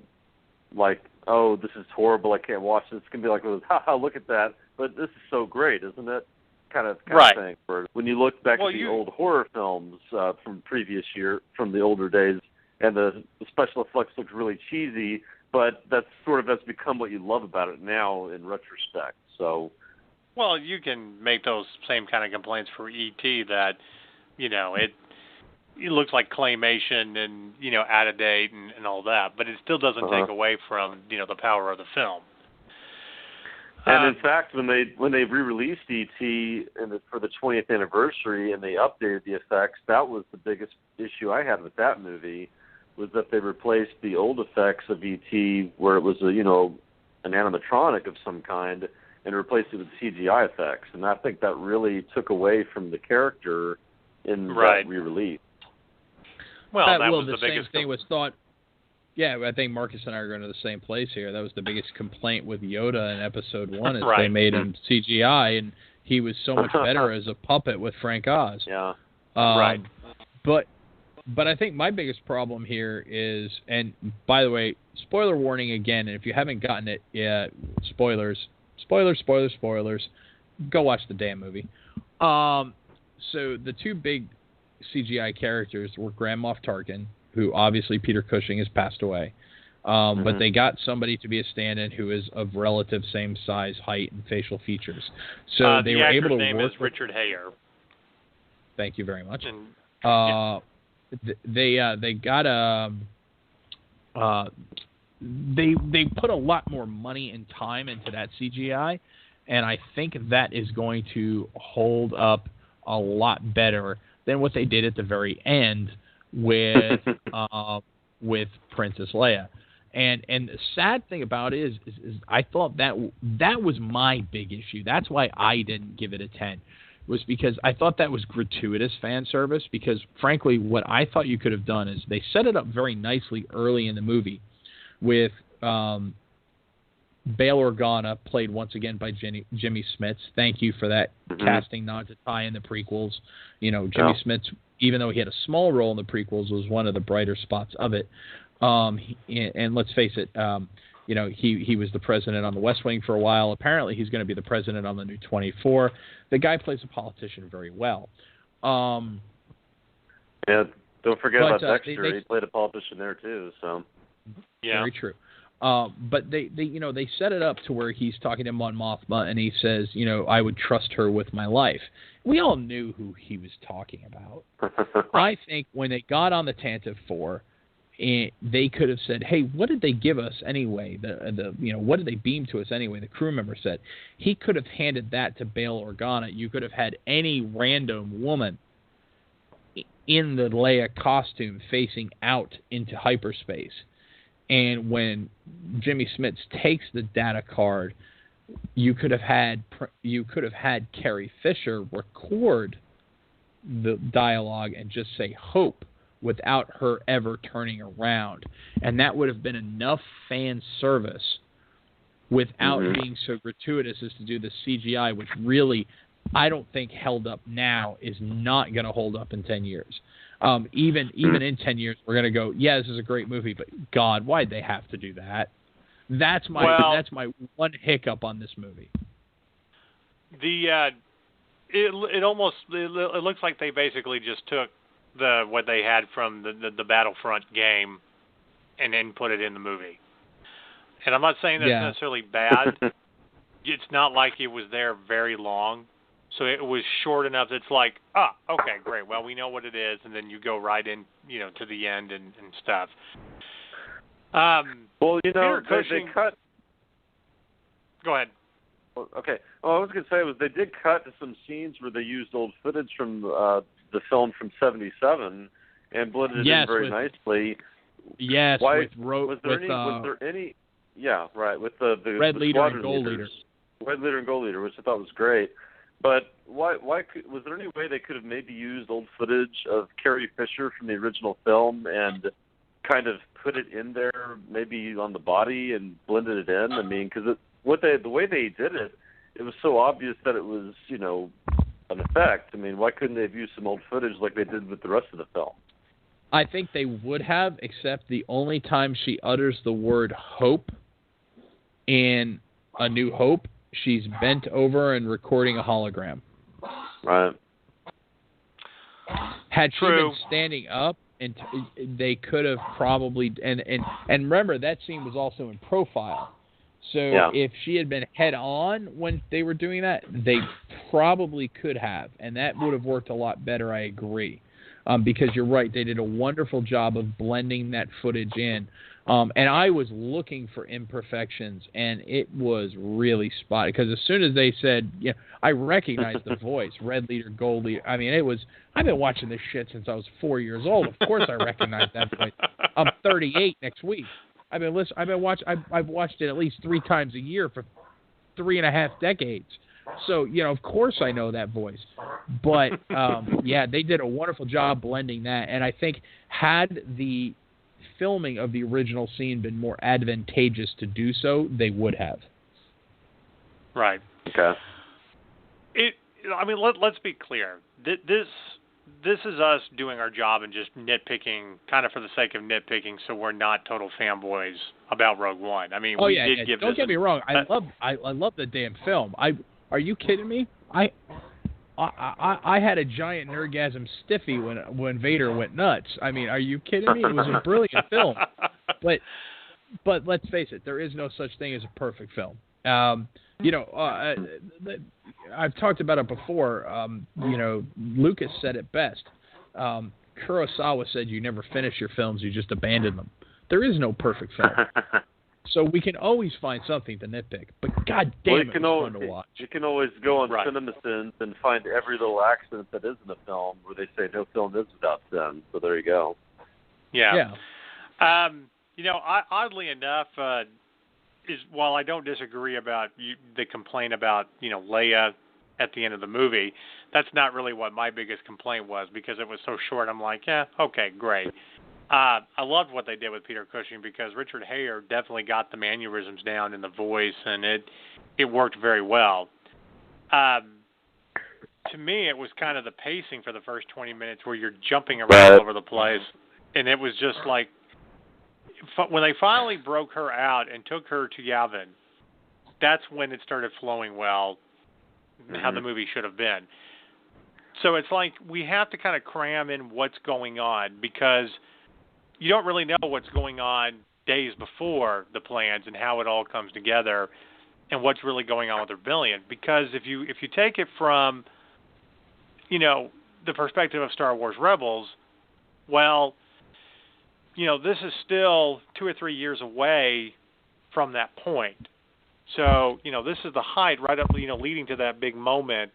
S5: like, oh, this is horrible, I can't watch this. It's going to be like, haha, look at that, but this is so great, isn't it? Kind of thing. When you look back at the old horror films from previous year, from the older days, and the special effects look really cheesy, but that's sort of has become what you love about it now in retrospect. So,
S3: well, you can make those same kind of complaints for E.T. that, it looks like claymation and, out of date and all that, but it still doesn't take away from, the power of the film.
S5: And in fact, when they re-released E.T. for the 20th anniversary and they updated the effects, that was the biggest issue I had with that movie, was that they replaced the old effects of E.T. where it was an animatronic of some kind and replaced it with CGI effects. And I think that really took away from the character in that re-release.
S3: Well, that was the biggest
S4: same thing was thought. Yeah, I think Marcus and I are going to the same place here. That was the biggest complaint with Yoda in Episode 1 is they made him CGI, and he was so much better as a puppet with Frank Oz.
S5: Yeah.
S4: But I think my biggest problem here is, and by the way, spoiler warning again, and if you haven't gotten it yet, spoilers, go watch the damn movie. So the two big CGI characters were Grand Moff Tarkin, who obviously Peter Cushing has passed away. But they got somebody to be a stand-in who is of relative same size, height, and facial features. So they were able to work.
S3: The actor's name is Richard Hayer.
S4: Thank you very much.
S3: And,
S4: they got they put a lot more money and time into that CGI, and I think that is going to hold up a lot better than what they did at the very end with Princess Leia. And the sad thing about it is I thought that was my big issue. That's why I didn't give it a 10. Was because I thought that was gratuitous fan service, because frankly what I thought you could have done is they set it up very nicely early in the movie with Bail Organa, played once again by Jimmy Smits. Thank you for that casting nod to tie in the prequels. Jimmy Smits, even though he had a small role in the prequels, was one of the brighter spots of it. And let's face it, he was the president on the West Wing for a while. Apparently he's going to be the president on the new 24. The guy plays a politician very well.
S5: Yeah, don't forget about Dexter. He played a politician there too. So,
S3: yeah,
S4: very true. But they set it up to where he's talking to Mon Mothma and he says, I would trust her with my life. We all knew who he was talking about. I think when they got on the Tantive 4, they could have said, hey, what did they give us anyway? What did they beam to us anyway? The crew member said. He could have handed that to Bail Organa. You could have had any random woman in the Leia costume facing out into hyperspace. And when Jimmy Smits takes the data card, you could have had Carrie Fisher record the dialogue and just say hope without her ever turning around. And that would have been enough fan service without being so gratuitous as to do the CGI, which really I don't think held up now is not going to hold up in 10 years. Even in 10 years, we're going to go, yeah, this is a great movie, but God, why'd they have to do that? That's my one hiccup on this movie.
S3: It looks like they basically just took what they had from the Battlefront game and then put it in the movie. And I'm not saying that's necessarily bad. It's not like it was there very long. So it was short enough. It's like, okay, great. Well, we know what it is, and then you go right in, to the end and stuff.
S5: Well, they cut.
S3: Go ahead.
S5: Okay. Well, I was going to say they did cut to some scenes where they used old footage from the film from '77 and blended it in very nicely.
S4: Yes.
S5: Was there any? Yeah, right. With the
S4: Red Leader and Gold Leader.
S5: Red Leader and Gold Leader, which I thought was great. But was there any way they could have maybe used old footage of Carrie Fisher from the original film and kind of put it in there, maybe on the body and blended it in? I mean, because the way they did it, it was so obvious that it was, an effect. I mean, why couldn't they have used some old footage like they did with the rest of the film?
S4: I think they would have, except the only time she utters the word hope in A New Hope, she's bent over and recording a hologram.
S5: Right.
S4: Had she
S3: True.
S4: been standing up, and they could have probably and remember that scene was also in profile. So if she had been head on when they were doing that, they probably could have, and that would have worked a lot better. I agree, because you're right. They did a wonderful job of blending that footage in. And I was looking for imperfections, and it was really spotty. Because as soon as they said, I recognized the voice, red leader, gold leader. I mean, I've been watching this shit since I was 4 years old. Of course I recognize that voice. I'm 38 next week. I've watched it at least 3 times a year for 3.5 decades. So, of course I know that voice. But, they did a wonderful job blending that. And I think had the filming of the original scene been more advantageous to do so, they would have.
S3: Right.
S5: Okay.
S3: Let's be clear. This is us doing our job and just nitpicking, kind of for the sake of nitpicking, so we're not total fanboys about Rogue One. I mean, we did give.
S4: Don't get me wrong. I love the damn film. Are you kidding me? I had a giant nerdgasm stiffy when Vader went nuts. I mean, are you kidding me? It was a brilliant film. But let's face it, there is no such thing as a perfect film. I've talked about it before. Lucas said it best. Kurosawa said, "You never finish your films; you just abandon them." There is no perfect film. So we can always find something to nitpick, but god damn, it was fun to watch.
S5: You can always go on CinemaSins and find every little accident that is in the film where they say no film is without sin. So there you go.
S3: Yeah. Oddly enough, while I don't disagree about the complaint about Leia at the end of the movie, that's not really what my biggest complaint was, because it was so short. I'm like, yeah, okay, great. I loved what they did with Peter Cushing, because Richard Hayer definitely got the mannerisms down in the voice, and it worked very well. To me, it was kind of the pacing for the first 20 minutes where you're jumping around all over the place, and it was just like when they finally broke her out and took her to Yavin, that's when it started flowing well, how the movie should have been. So it's like we have to kind of cram in what's going on, because you don't really know what's going on days before the plans and how it all comes together and what's really going on with Rebellion. Because if you take it from, the perspective of Star Wars Rebels, well, this is still 2 or 3 years away from that point. So, this is the height right up, leading to that big moment,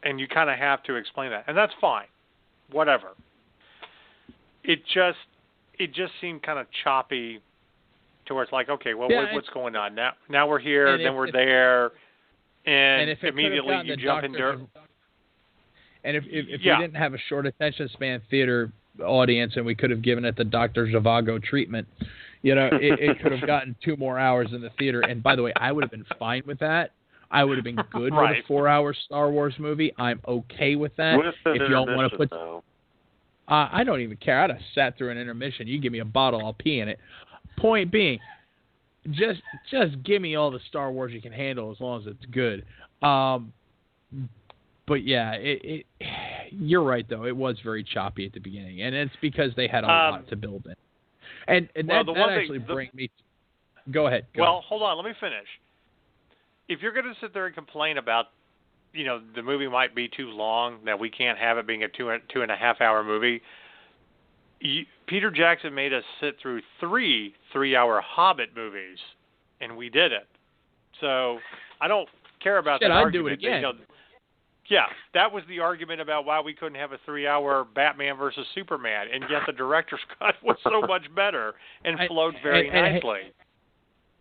S3: and you kind of have to explain that. And that's fine. Whatever. It just seemed kind of choppy to where it's like, okay, well, what's going on? Now we're here, then we're there, and immediately you jump into...
S4: And if we didn't have a short attention span theater audience and we could have given it the Dr. Zhivago treatment, it could have gotten 2 more hours in the theater. And by the way, I would have been fine with that. I would have been good with a 4-hour Star Wars movie. I'm okay with that. If you don't want to put... I don't even care. I'd have sat through an intermission. You give me a bottle, I'll pee in it. Point being, just give me all the Star Wars you can handle as long as it's good. But yeah, you're right though. It was very choppy at the beginning, and it's because they had a lot to build in. And that actually brings me. Go ahead.
S3: Hold on. Let me finish. If you're going to sit there and complain about, the movie might be too long, that we can't have it being a 2.5 hour movie. Peter Jackson made us sit through 3 3-hour Hobbit movies, and we did it. So I don't care about that argument.
S4: I'd do it again.
S3: That was the argument about why we couldn't have a 3-hour Batman versus Superman, and yet the director's cut was so much better and flowed very nicely.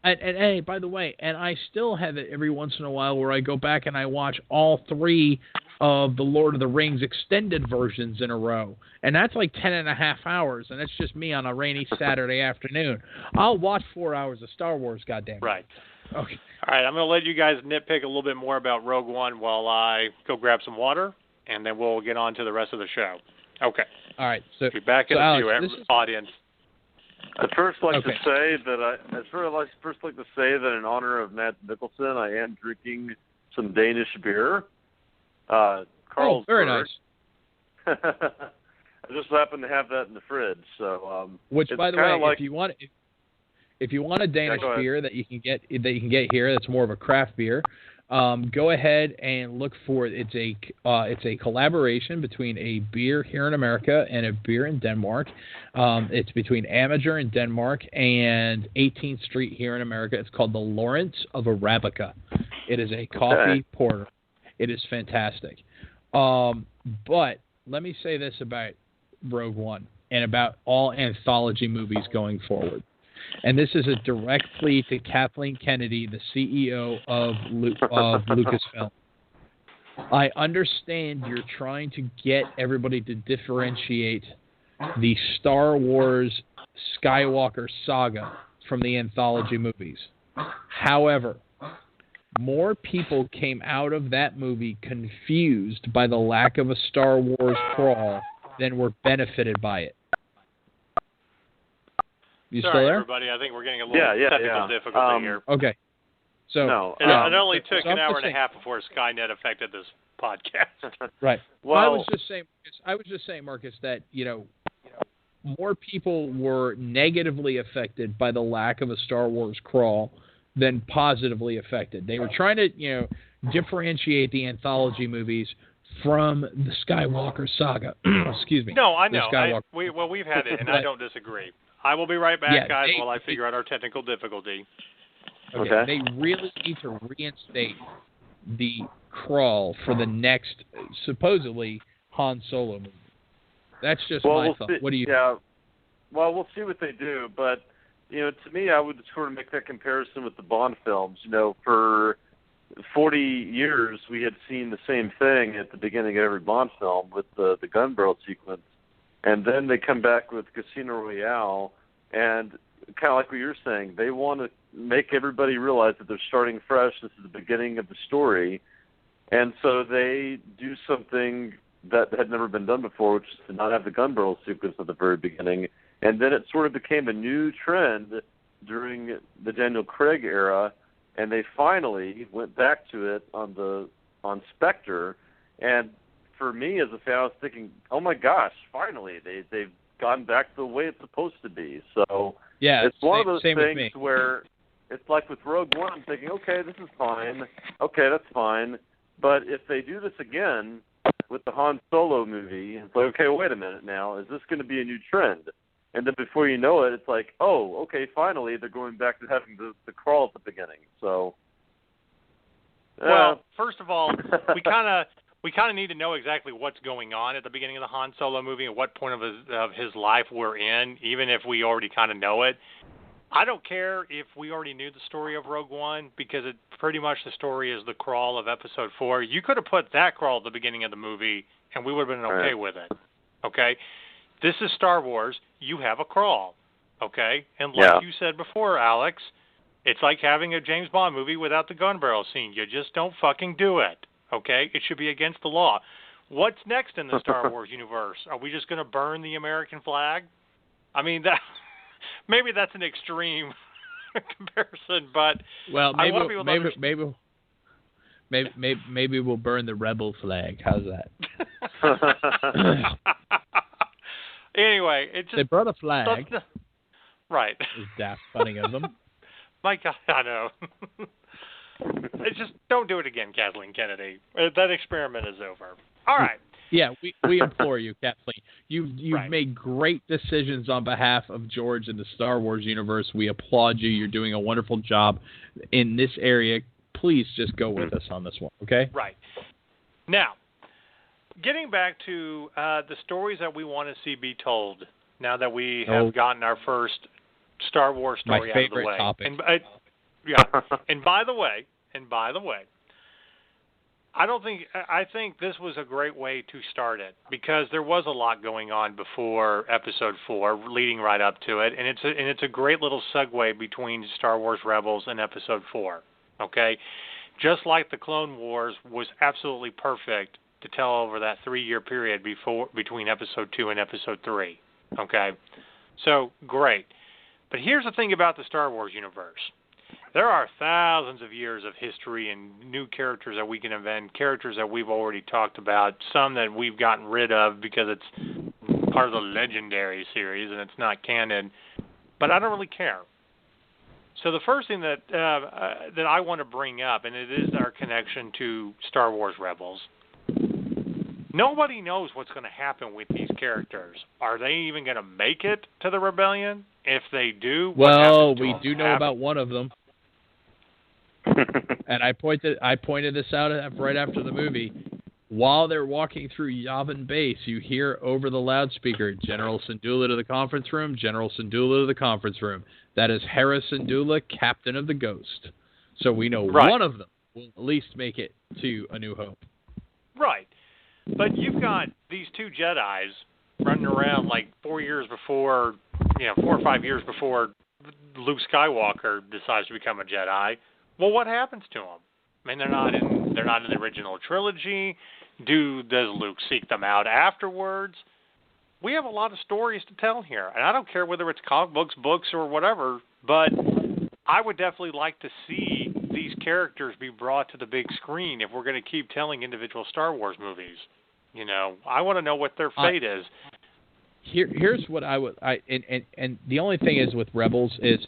S4: And hey, by the way, and I still have it every once in a while where I go back and I watch all 3 of the Lord of the Rings extended versions in a row. And that's like 10.5 hours, and that's just me on a rainy Saturday afternoon. I'll watch 4 hours of Star Wars, goddamn.
S3: Right.
S4: Okay.
S3: All right, I'm going to let you guys nitpick a little bit more about Rogue One while I go grab some water, and then we'll get on to the rest of the show. Okay.
S4: All right. So
S3: be back in a
S4: Alex,
S3: few, audience.
S5: I'd first like to
S4: Okay.
S5: say that in honor of Matt Nicholson, I am drinking some Danish beer. Carlsberg.
S4: Oh, very nice.
S5: I just happen to have that in the fridge, so
S4: Which,
S5: it's
S4: by the
S5: kinda
S4: way,
S5: like,
S4: if you want a Danish
S5: go ahead.
S4: beer that you can get here, that's more of a craft beer. Go ahead and look for it. It's a collaboration between a beer here in America and a beer in Denmark. It's between Amager in Denmark and 18th Street here in America. It's called the Lawrence of Arabica. It is a coffee porter. It is fantastic. But let me say this about Rogue One and about all anthology movies going forward. And this is a direct plea to Kathleen Kennedy, the CEO of Lucasfilm. I understand you're trying to get everybody to differentiate the Star Wars Skywalker saga from the anthology movies. However, more people came out of that movie confused by the lack of a Star Wars crawl than were benefited by it. You
S3: Sorry,
S4: still there?
S3: everybody. I think we're getting a little technical difficulty here.
S4: Okay. So
S5: No,
S3: it only took
S4: so
S3: an
S4: I'm
S3: hour
S4: just
S3: and a half before Skynet affected this podcast.
S4: Right.
S5: Well,
S4: I was just saying, Marcus, that more people were negatively affected by the lack of a Star Wars crawl than positively affected. They were trying to, differentiate the anthology movies from the Skywalker saga. Excuse me.
S3: No, I
S4: The
S3: know.
S4: Skywalker.
S3: We've had it, and I don't disagree. I will be right back, guys, while I figure out our technical difficulty.
S5: Okay.
S4: They really need to reinstate the crawl for the next, supposedly, Han Solo movie. That's just my thought. What do you think?
S5: Yeah. Well, we'll see what they do, but to me, I would sort of make that comparison with the Bond films. For 40 years, we had seen the same thing at the beginning of every Bond film with the gun barrel sequence, and then they come back with Casino Royale, and kind of like what you're saying, they want to make everybody realize that they're starting fresh. This is the beginning of the story, and so they do something that had never been done before, which is to not have the gun barrel sequence at the very beginning. And then it sort of became a new trend during the Daniel Craig era, and they finally went back to it on Spectre. And for me as a fan, I was thinking, oh my gosh, finally they've gone back to the way it's supposed to be. So
S4: yeah,
S5: it's one of those
S4: things
S5: where it's like with Rogue One, I'm thinking, okay, this is fine. Okay, that's fine. But if they do this again with the Han Solo movie, it's like, okay, wait a minute now, is this going to be a new trend? And then before you know it, it's like, oh, okay, finally they're going back to having the crawl at the beginning. So,
S3: well, first of all, we kind of need to know exactly what's going on at the beginning of the Han Solo movie and what point of his life we're in, even if we already kind of know it. I don't care if we already knew the story of Rogue One, because it pretty much the story is the crawl of Episode 4. You could have put that crawl at the beginning of the movie, and we would have been okay with it. Okay? This is Star Wars. You have a crawl. Okay? And like you said before, Alex, it's like having a James Bond movie without the gun barrel scene. You just don't fucking do it. Okay? It should be against the law. What's next in the Star Wars universe? Are we just going to burn the American flag? I mean, that maybe that's an extreme comparison, but
S4: well,
S3: I want people to
S4: maybe we'll burn the rebel flag. How's that?
S3: Anyway, it just
S4: they brought a flag.
S3: Right.
S4: It was daft funny of them.
S3: My God, I know. It's just don't do it again, Kathleen Kennedy. That experiment is over. All right.
S4: Yeah, we implore you, Kathleen. You've made great decisions on behalf of George and the Star Wars universe. We applaud you. You're doing a wonderful job in this area. Please just go with us on this one, okay?
S3: Right. Now, getting back to the stories that we want to see be told now that we have gotten our first Star Wars story
S4: my
S3: out of the way.
S4: Topic.
S3: And Yeah. And by the way, I think this was a great way to start it because there was a lot going on before Episode 4, leading right up to it, and it's a great little segue between Star Wars Rebels and Episode 4. Okay, just like the Clone Wars was absolutely perfect to tell over that 3-year period between Episode 2 and Episode 3. Okay, so great. But here's the thing about the Star Wars universe. There are thousands of years of history and new characters that we can invent, characters that we've already talked about, some that we've gotten rid of because it's part of the Legendary series and it's not canon, but I don't really care. So the first thing that I want to bring up, and it is our connection to Star Wars Rebels, nobody knows what's going to happen with these characters. Are they even going to make it to the rebellion? If they do,
S4: well, we do know about one of them. And I pointed this out right after the movie. While they're walking through Yavin Base, you hear over the loudspeaker, General Syndulla to the conference room, General Syndulla to the conference room. That is Hera Syndulla, Captain of the Ghost. So we know one of them will at least make it to A New Hope.
S3: Right. But you've got these two Jedis running around like 4 years before, 4 or 5 years before Luke Skywalker decides to become a Jedi. Well, what happens to them? I mean, they're not in the original trilogy. Does Luke seek them out afterwards? We have a lot of stories to tell here, and I don't care whether it's comic books, or whatever. But I would definitely like to see these characters be brought to the big screen if we're going to keep telling individual Star Wars movies. I want to know what their fate is.
S4: Here's what and the only thing is with Rebels is,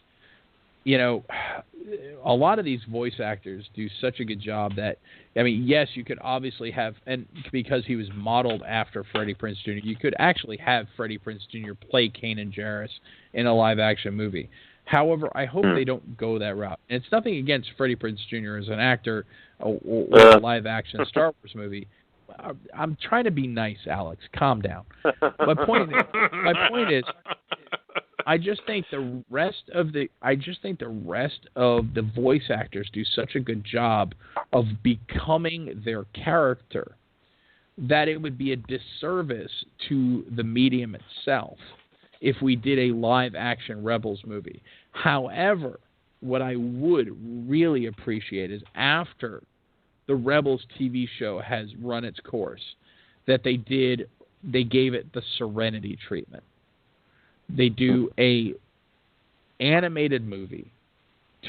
S4: a lot of these voice actors do such a good job that, I mean, yes, you could obviously have, and because he was modeled after Freddie Prinze Jr., you could actually have Freddie Prinze Jr. play Kanan Jarrus in a live-action movie. However, I hope they don't go that route. And it's nothing against Freddie Prinze Jr. as an actor or a live-action Star Wars movie. I'm trying to be nice, Alex. Calm down. My point is, I just think the rest of the voice actors do such a good job of becoming their character that it would be a disservice to the medium itself if we did a live-action Rebels movie. However, what I would really appreciate is after the Rebels TV show has run its course, that they gave it the Serenity treatment. They do a animated movie,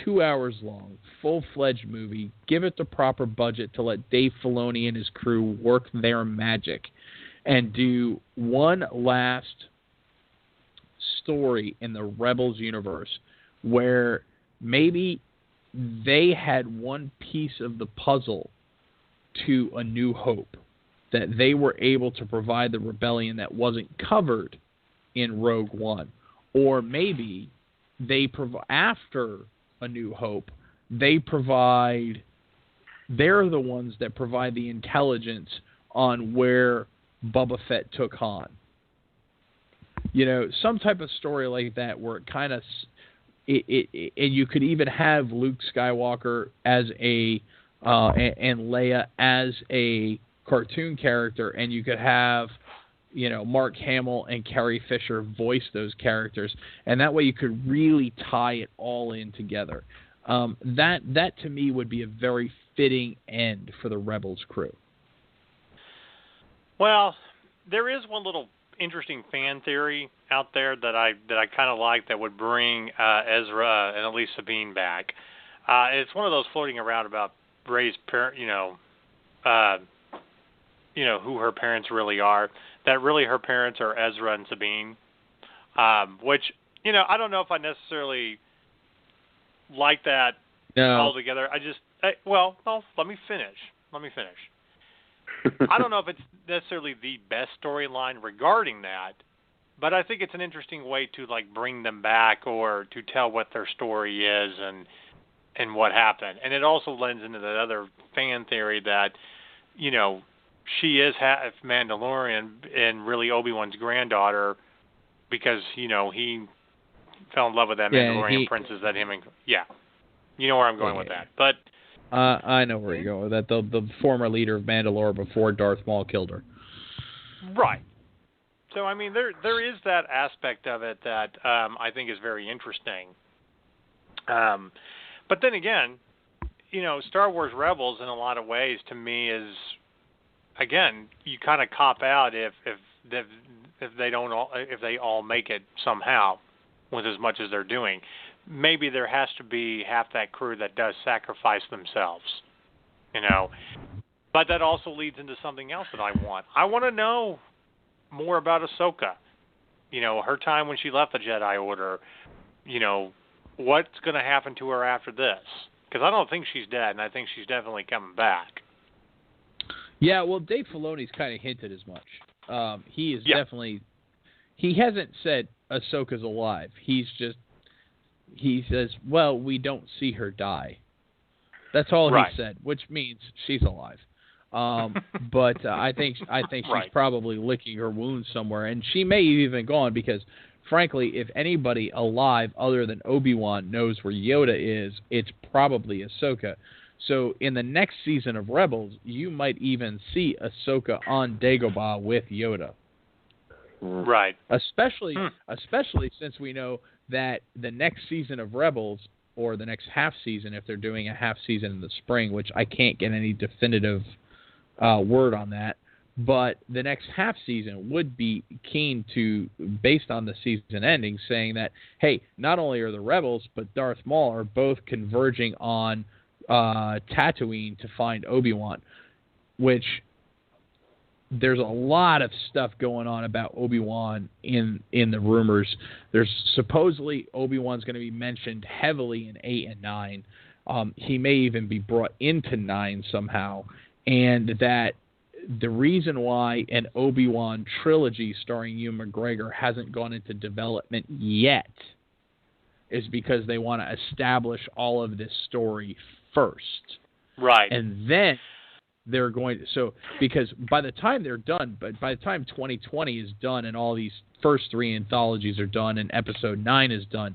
S4: 2 hours long, full-fledged movie, give it the proper budget to let Dave Filoni and his crew work their magic, and do one last story in the Rebels universe where maybe they had one piece of the puzzle to A New Hope, that they were able to provide the rebellion that wasn't covered in Rogue One. Or maybe after A New Hope, they're the ones that provide the intelligence on where Boba Fett took Han. Some type of story like that where it kind of and you could even have Luke Skywalker as and Leia as a cartoon character, and you could have Mark Hamill and Carrie Fisher voice those characters, and that way you could really tie it all in together. That to me would be a very fitting end for the Rebels crew.
S3: Well, there is one little interesting fan theory out there that I kind of like that would bring Ezra and at least Sabine back. It's one of those floating around about Rey's who her parents really are. That really her parents are Ezra and Sabine, which, I don't know if I necessarily like that altogether. Let me finish. I don't know if it's necessarily the best storyline regarding that, but I think it's an interesting way to bring them back or to tell what their story is and what happened. And it also lends into that other fan theory that, she is half Mandalorian and really Obi-Wan's granddaughter because, he fell in love with that Mandalorian princess that him and... Yeah. You know where I'm going with that. But
S4: I know where you're going with that. The former leader of Mandalore before Darth Maul killed her.
S3: Right. So, I mean, there is that aspect of it that I think is very interesting. But then again, you know, Star Wars Rebels in a lot of ways to me is, again, you kind of cop out if they all make it somehow with as much as they're doing. Maybe there has to be half that crew that does sacrifice themselves, you know. But that also leads into something else that I want. I want to know more about Ahsoka. You know, her time when she left the Jedi Order. You know, what's going to happen to her after this? Because I don't think she's dead, and I think she's definitely coming back.
S4: Yeah, well, Dave Filoni's kind of hinted as much. He is definitely... He hasn't said Ahsoka's alive. He says, well, we don't see her die. That's all he said, which means she's alive. But I think she's probably licking her wounds somewhere, and she may have even gone because, frankly, if anybody alive other than Obi-Wan knows where Yoda is, it's probably Ahsoka. So in the next season of Rebels, you might even see Ahsoka on Dagobah with Yoda.
S3: Right.
S4: Especially since we know that the next season of Rebels, or the next half season, if they're doing a half season in the spring, which I can't get any definitive word on that, but the next half season would be keen to, based on the season ending, saying that, hey, not only are the Rebels, but Darth Maul are both converging on Tatooine to find Obi-Wan, which there's a lot of stuff going on about Obi-Wan in the rumors. There's supposedly Obi-Wan's going to be mentioned heavily in 8 and 9. He may even be brought into 9 somehow, and that the reason why an Obi-Wan trilogy starring Ewan McGregor hasn't gone into development yet is because they want to establish all of this story first.
S3: Right.
S4: And then they're going to, so because by the time they're done, but by the time 2020 is done and all these first 3 anthologies are done and episode 9 is done,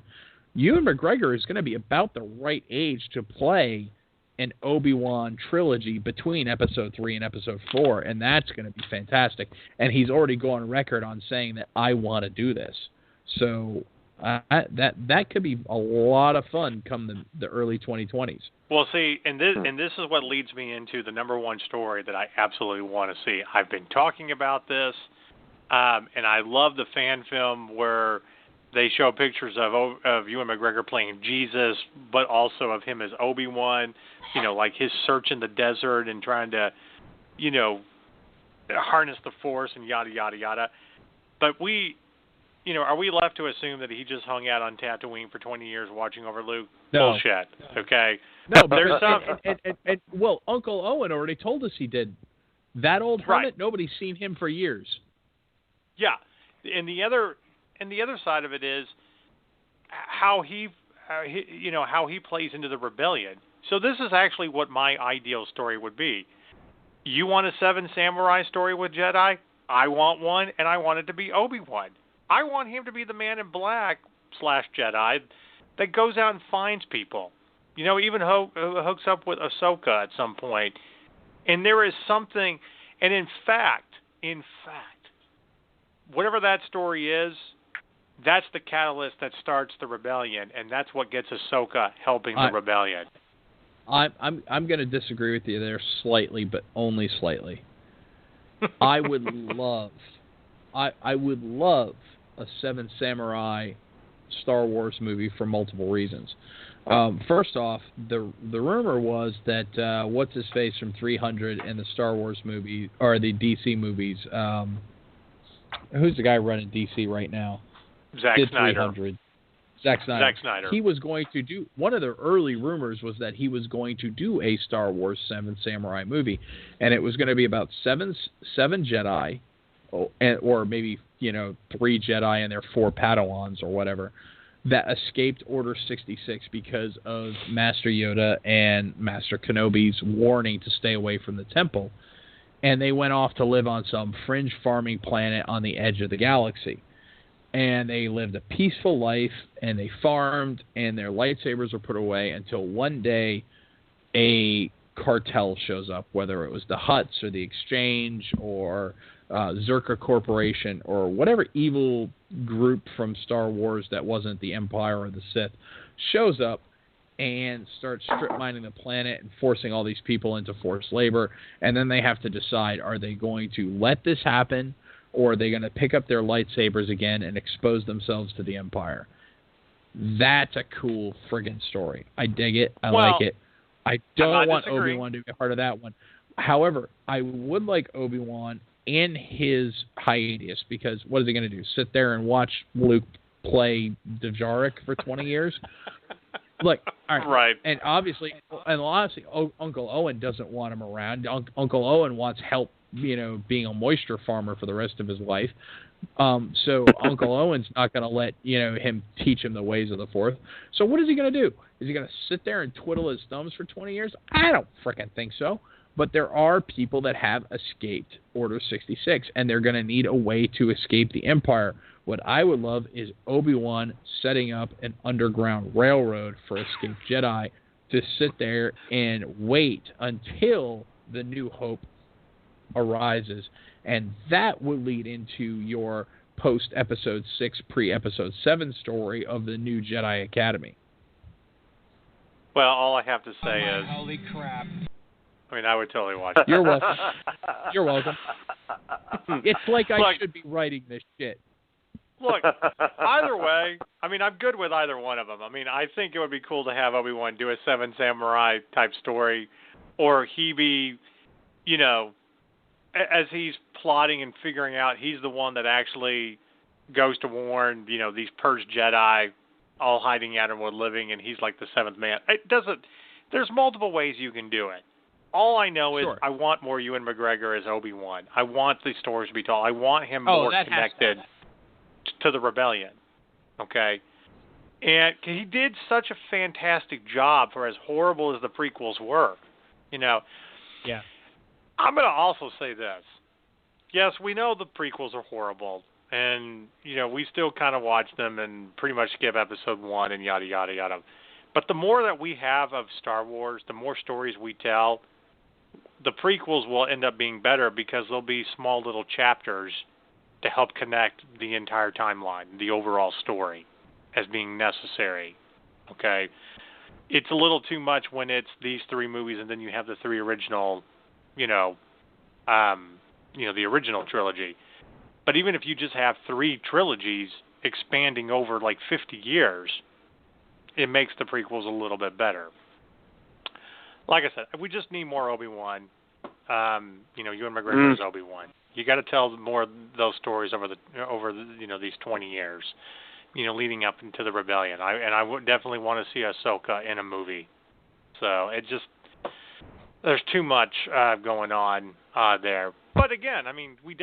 S4: Ewan McGregor is going to be about the right age to play an Obi-Wan trilogy between episode 3 and episode 4, and that's going to be fantastic. And he's already gone record on saying that I want to do this. So that could be a lot of fun come the early 2020s.
S3: Well, see, and this is what leads me into the number one story that I absolutely want to see. I've been talking about this, and I love the fan film where they show pictures of Ewan McGregor playing Jesus, but also of him as Obi-Wan, you know, like his search in the desert and trying to, you know, harness the Force and yada, yada, yada. But you know, are we left to assume that he just hung out on Tatooine for 20 years watching over Luke?
S4: No.
S3: Bullshit, okay?
S4: No, but
S3: there's some...
S4: well, Uncle Owen already told us he did. That old hermit, nobody's seen him for years.
S3: Yeah, and the other side of it is how he plays into the rebellion. So this is actually what my ideal story would be. You want a 7 Samurai story with Jedi? I want one, and I want it to be Obi-Wan. I want him to be the man in black / Jedi that goes out and finds people. You know, even hooks up with Ahsoka at some point. And there is something, and in fact, whatever that story is, that's the catalyst that starts the rebellion, and that's what gets Ahsoka helping the rebellion.
S4: I'm going to disagree with you there slightly, but only slightly. I would love a 7 Samurai Star Wars movie for multiple reasons. First off, the rumor was that what's his face from 300 and the Star Wars movie or the DC movies. Who's the guy running DC right now?
S3: Zack Snyder.
S4: Zack Snyder. He was going to do, one of the early rumors was that he was going to do a Star Wars 7 Samurai movie, and it was going to be about seven Jedi, or maybe 3 Jedi and their 4 Padawans or whatever, that escaped Order 66 because of Master Yoda and Master Kenobi's warning to stay away from the temple. And they went off to live on some fringe farming planet on the edge of the galaxy. and they lived a peaceful life, and they farmed, and their lightsabers were put away until one day a cartel shows up, whether it was the Hutts or the Exchange or Zerka Corporation or whatever evil group from Star Wars that wasn't the Empire or the Sith shows up and starts strip mining the planet and forcing all these people into forced labor. And then they have to decide, are they going to let this happen, or are they going to pick up their lightsabers again and expose themselves to the Empire? That's a cool friggin' story. I dig it. I like it. I don't want Obi-Wan to be a part of that one. However, I would like Obi-Wan in his hiatus, because what is he going to do? Sit there and watch Luke play Djarik for 20 years? Look, all right.
S3: Right.
S4: And honestly, Uncle Owen doesn't want him around. Uncle Owen wants help, being a moisture farmer for the rest of his life. So Uncle Owen's not going to let him teach him the ways of the Force. So what is he going to do? Is he going to sit there and twiddle his thumbs for 20 years? I don't frickin' think so. But there are people that have escaped Order 66, and they're going to need a way to escape the Empire. What I would love is Obi-Wan setting up an underground railroad for escaped Jedi to sit there and wait until the New Hope arises. And that would lead into your post-Episode 6, pre-Episode 7 story of the new Jedi Academy.
S3: Well, all I have to say is...
S1: Holy crap.
S3: I mean, I would totally watch it.
S4: You're welcome. You're welcome. It's like I should be writing this shit.
S3: Look, either way, I mean, I'm good with either one of them. I mean, I think it would be cool to have Obi-Wan do a Seven Samurai type story, or he be, as he's plotting and figuring out, he's the one that actually goes to warn, these purged Jedi all hiding out in Wood Living, and he's like the seventh man. There's multiple ways you can do it. All I know is I want more Ewan McGregor as Obi-Wan. I want these stories to be told. I want him more connected to the rebellion, okay? And he did such a fantastic job for as horrible as the prequels were, Yeah. I'm going to also say this. Yes, we know the prequels are horrible, and, we still kind of watch them and pretty much skip Episode 1 and yada, yada, yada. But the more that we have of Star Wars, the more stories we tell, the prequels will end up being better because there'll be small little chapters to help connect the entire timeline, the overall story, as being necessary. Okay? It's a little too much when it's these three movies and then you have the three original, the original trilogy. But even if you just have three trilogies expanding over like 50 years, it makes the prequels a little bit better. Like I said, we just need more Obi-Wan. Ewan McGregor's Obi-Wan. You got to tell more of those stories over these 20 years, leading up into the rebellion. I would definitely want to see Ahsoka in a movie. So there's too much going on there. But again, I mean, we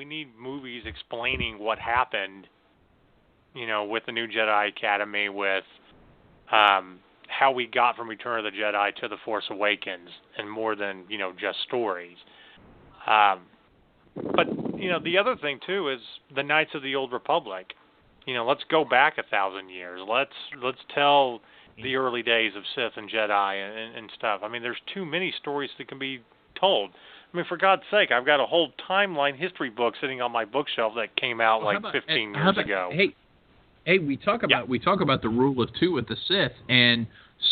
S3: need movies explaining what happened, with the new Jedi Academy, with how we got from Return of the Jedi to The Force Awakens, and more than, just stories. But, the other thing, too, is the Knights of the Old Republic. Let's go back 1,000 years. Let's tell the early days of Sith and Jedi and stuff. I mean, there's too many stories that can be told. I mean, for God's sake, I've got a whole timeline history book sitting on my bookshelf that came out 15 years ago.
S4: Hey, we talk about the rule of two with the Sith, and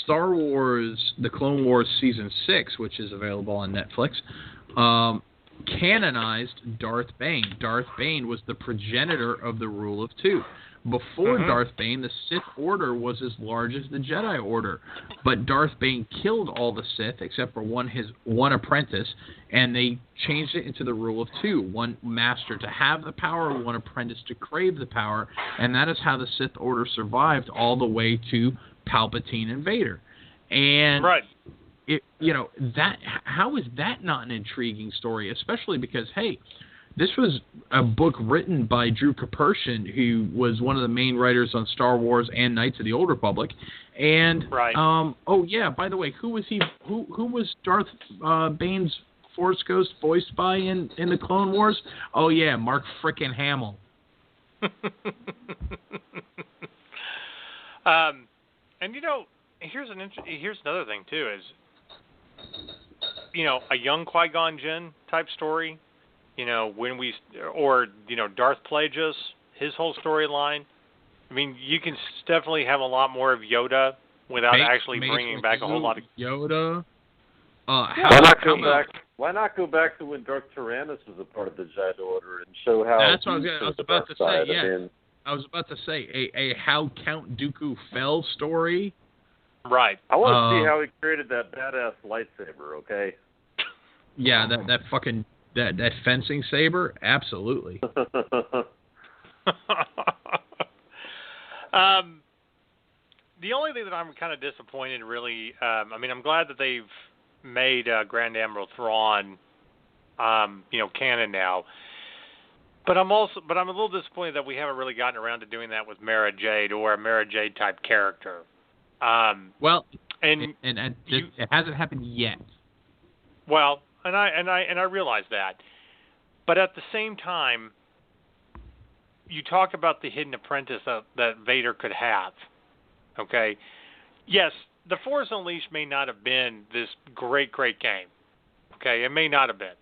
S4: Star Wars: The Clone Wars Season 6, which is available on Netflix, canonized Darth Bane. Darth Bane was the progenitor of the rule of two. Before Darth Bane, the Sith Order was as large as the Jedi Order, but Darth Bane killed all the Sith except for one apprentice, and they changed it into the rule of two: one master to have the power, one apprentice to crave the power, and that is how the Sith Order survived all the way to Palpatine and Vader. And how is that not an intriguing story? Especially because, hey, this was a book written by Drew Kapershin, who was one of the main writers on Star Wars and Knights of the Old Republic. And by the way, who was he? Who was Darth Bane's Force Ghost voiced by in the Clone Wars? Oh yeah, Mark frickin' Hamill.
S3: And here's another thing too is, a young Qui-Gon Jinn type story. Darth Plagueis, his whole storyline. I mean, you can definitely have a lot more of Yoda without actually bringing back a whole lot of
S4: Yoda.
S5: Why not go back to when Darth Tyrannus was a part of the Jedi Order and show how?
S4: That's what I was about to say. Yeah,
S5: I mean,
S4: I was about to say a how Count Dooku fell story.
S3: Right.
S5: I want to see how he created that badass lightsaber. Okay.
S4: Yeah, that fucking that fencing saber. Absolutely.
S3: The only thing that I'm kind of disappointed, really, I'm glad that they've made Grand Admiral Thrawn, canon now. But I'm a little disappointed that we haven't really gotten around to doing that with Mara Jade or a Mara Jade type character.
S4: It hasn't happened yet.
S3: Well, and I realize that, but at the same time, you talk about the hidden apprentice that Vader could have. Okay, yes, The Force Unleashed may not have been this great game. Okay, it may not have been,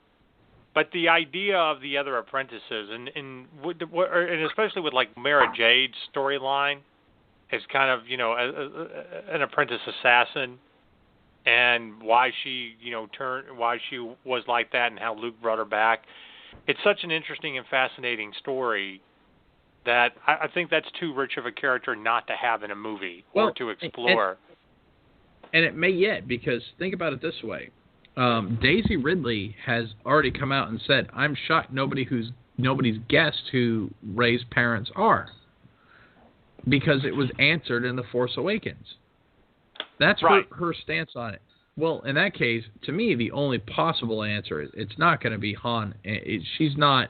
S3: but the idea of the other apprentices and especially with like Mara Jade's storyline as kind of an apprentice assassin, and why she why she was like that and how Luke brought her back. It's such an interesting and fascinating story that I think that's too rich of a character not to have in a movie or to explore.
S4: And it may yet, because think about it this way. Daisy Ridley has already come out and said, I'm shocked nobody's guessed who Rey's parents are. Because it was answered in The Force Awakens. That's
S3: right.
S4: her stance on it. Well, in that case, to me, the only possible answer is it's not going to be Han. She's not,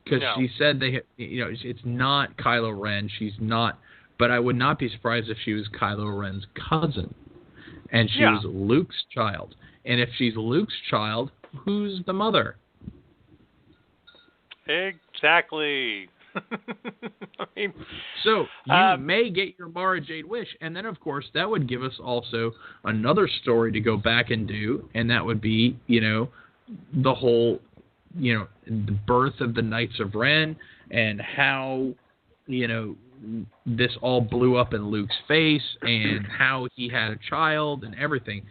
S4: because she said it's not Kylo Ren. She's not, but I would not be surprised if she was Kylo Ren's cousin, and she was Luke's child. And if she's Luke's child, who's the mother?
S3: Exactly.
S4: So you may get your Mara Jade wish, and then of course that would give us also another story to go back and do, and that would be the whole the birth of the Knights of Ren and how this all blew up in Luke's face and how he had a child and everything.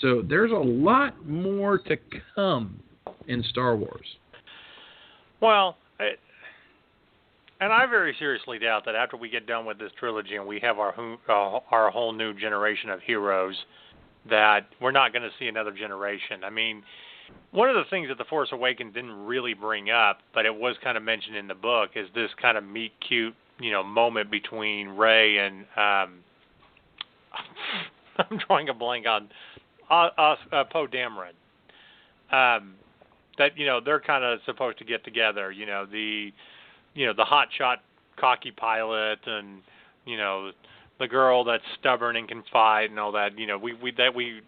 S4: So there's a lot more to come in Star Wars.
S3: Well, and I very seriously doubt that after we get done with this trilogy and we have our whole new generation of heroes, that we're not going to see another generation. I mean, one of the things that The Force Awakens didn't really bring up, but it was kind of mentioned in the book, is this kind of meet cute, moment between Rey and I'm drawing a blank on Poe Dameron. That they're kind of supposed to get together. The hotshot, cocky pilot, and the girl that's stubborn and can fight and all that.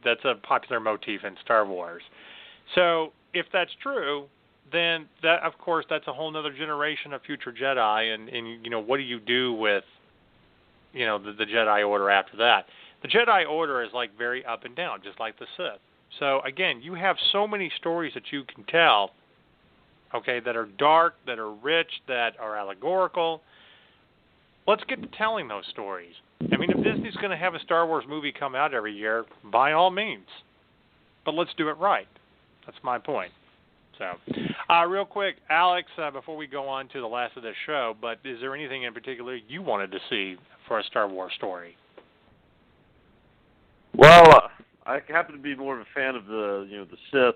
S3: That's a popular motif in Star Wars. So if that's true, then that, of course, that's a whole other generation of future Jedi. And what do you do with the Jedi Order after that? The Jedi Order is like very up and down, just like the Sith. So again, you have so many stories that you can tell. Okay, that are dark, that are rich, that are allegorical. Let's get to telling those stories. I mean, if Disney's going to have a Star Wars movie come out every year, by all means. But let's do it right. That's my point. So, real quick, Alex, before we go on to the last of this show, but is there anything in particular you wanted to see for a Star Wars story?
S5: Well, I happen to be more of a fan of the Sith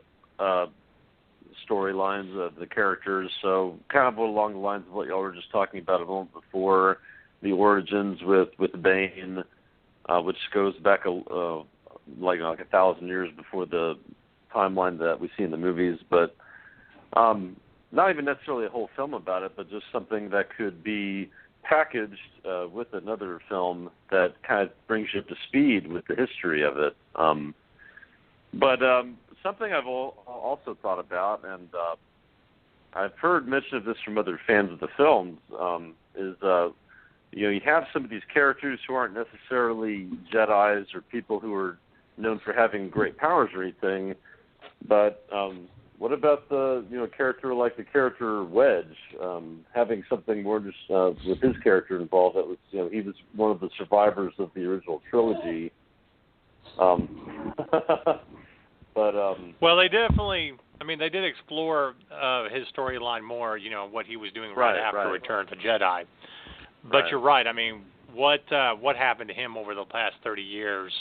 S5: storylines of the characters, so kind of along the lines of what y'all were just talking about a moment before, the origins with Bane, which goes back like 1,000 years before the timeline that we see in the movies, but not even necessarily a whole film about it, but just something that could be packaged with another film that kind of brings you up to speed with the history of it. But something I've also thought about, and I've heard mention of this from other fans of the films, is you have some of these characters who aren't necessarily Jedis or people who are known for having great powers or anything, but what about the character like the character Wedge, having something more just with his character involved? That was he was one of the survivors of the original trilogy.
S3: Well, they definitely. I mean, they did explore his storyline more. What he was doing right after Return of the Jedi. But you're right. I mean, what happened to him over the past 30 years?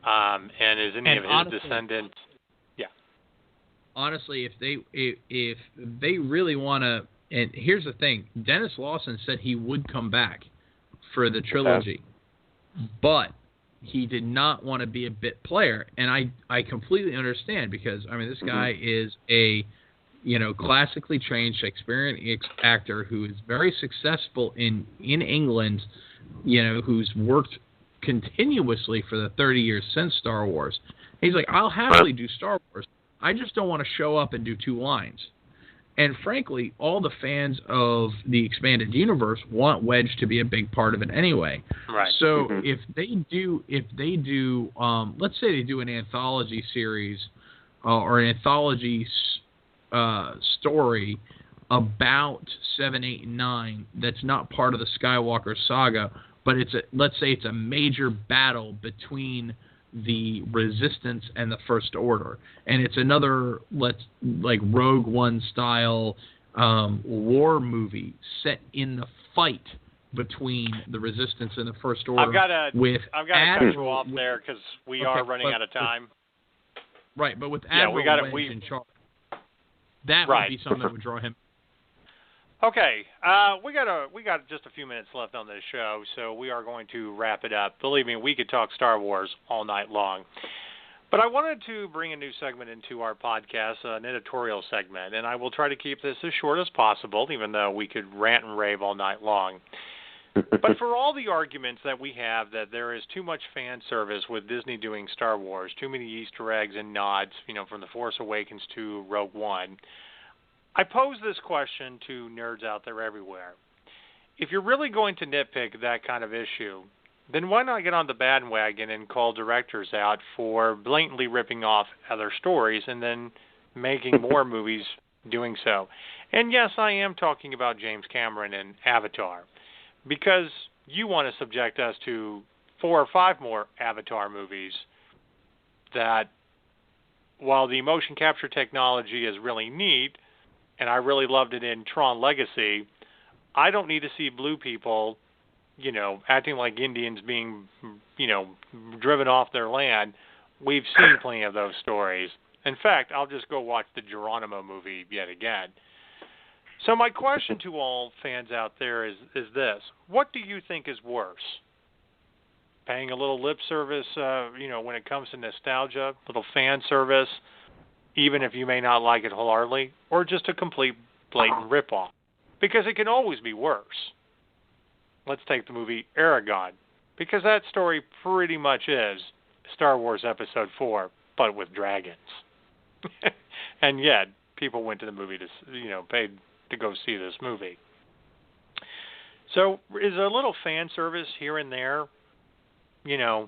S3: And is any of his descendants? Yeah.
S4: Honestly, if they really want to, and here's the thing: Dennis Lawson said he would come back for the trilogy, but he did not want to be a bit player, and I completely understand, because I mean this guy is a classically trained Shakespearean actor who is very successful in England, who's worked continuously for the 30 years since Star Wars. He's like, I'll happily do Star Wars. I just don't want to show up and do 2 lines. And frankly, all the fans of the expanded universe want Wedge to be a big part of it anyway.
S3: Right.
S4: So if they do, let's say they do an anthology series or an anthology story about 7, 8, and 9 that's not part of the Skywalker saga, but let's say it's a major battle between the Resistance and the First Order, and it's another like Rogue One style war movie set in the fight between the Resistance and the First Order.
S3: I've got to cut you off there because we are running out of time.
S4: Right, but with Admiral Wedge in charge, that would be something that would draw him.
S3: Okay, we got just a few minutes left on this show, so we are going to wrap it up. Believe me, we could talk Star Wars all night long. But I wanted to bring a new segment into our podcast, an editorial segment, and I will try to keep this as short as possible, even though we could rant and rave all night long. But for all the arguments that we have that there is too much fan service with Disney doing Star Wars, too many Easter eggs and nods, from The Force Awakens to Rogue One, I pose this question to nerds out there everywhere. If you're really going to nitpick that kind of issue, then why not get on the bandwagon and call directors out for blatantly ripping off other stories and then making more movies doing so? And yes, I am talking about James Cameron and Avatar, because you want to subject us to 4 or 5 more Avatar movies that, while the motion capture technology is really neat, and I really loved it in Tron Legacy, I don't need to see blue people, acting like Indians being, driven off their land. We've seen plenty of those stories. In fact, I'll just go watch the Geronimo movie yet again. So my question to all fans out there is this. What do you think is worse? Paying a little lip service, when it comes to nostalgia, little fan service, even if you may not like it wholeheartedly, or just a complete blatant ripoff? Because it can always be worse. Let's take the movie Eragon, because that story pretty much is Star Wars Episode 4, but with dragons. And yet, people went to the movie to, paid to go see this movie. So, is a little fan service here and there, to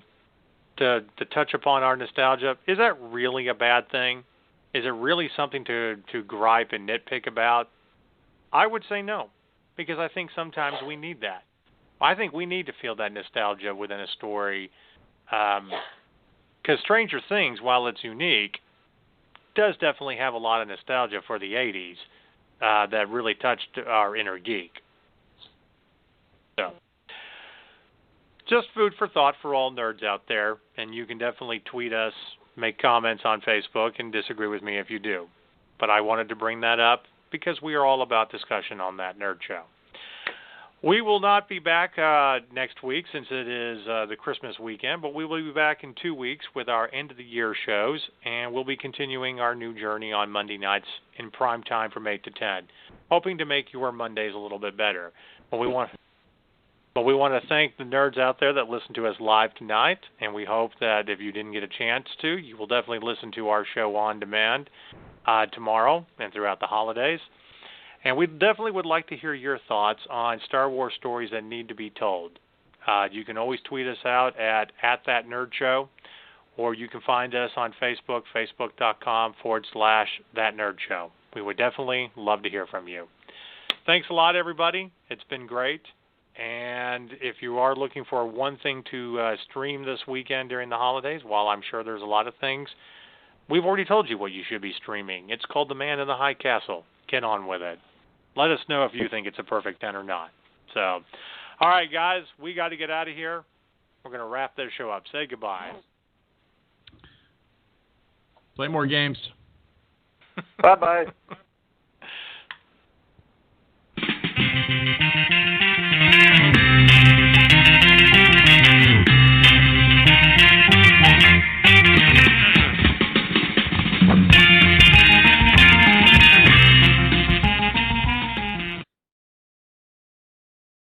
S3: touch upon our nostalgia, is that really a bad thing? Is it really something to gripe and nitpick about? I would say no, because I think sometimes we need that. I think we need to feel that nostalgia within a story, because Stranger Things, while it's unique, does definitely have a lot of nostalgia for the 80s that really touched our inner geek. So, just food for thought for all nerds out there, and you can definitely tweet us, make comments on Facebook, and disagree with me if you do. But I wanted to bring that up because we are all about discussion on that Nerd Show. We will not be back next week since it is the Christmas weekend, but we will be back in 2 weeks with our end-of-the-year shows, and we'll be continuing our new journey on Monday nights in prime time from 8 to 10, hoping to make your Mondays a little bit better. But we want to thank the nerds out there that listened to us live tonight, and we hope that if you didn't get a chance to, you will definitely listen to our show on demand tomorrow and throughout the holidays. And we definitely would like to hear your thoughts on Star Wars stories that need to be told. You can always tweet us out at @ThatNerdShow, or you can find us on Facebook, facebook.com/ThatNerdShow. We would definitely love to hear from you. Thanks a lot, everybody. It's been great. And if you are looking for one thing to stream this weekend during the holidays, while I'm sure there's a lot of things, we've already told you what you should be streaming. It's called The Man in the High Castle. Get on with it. Let us know if you think it's a perfect 10 or not. So, all right, guys, we got to get out of here. We're going to wrap this show up. Say goodbye.
S6: Play more games.
S5: Bye-bye.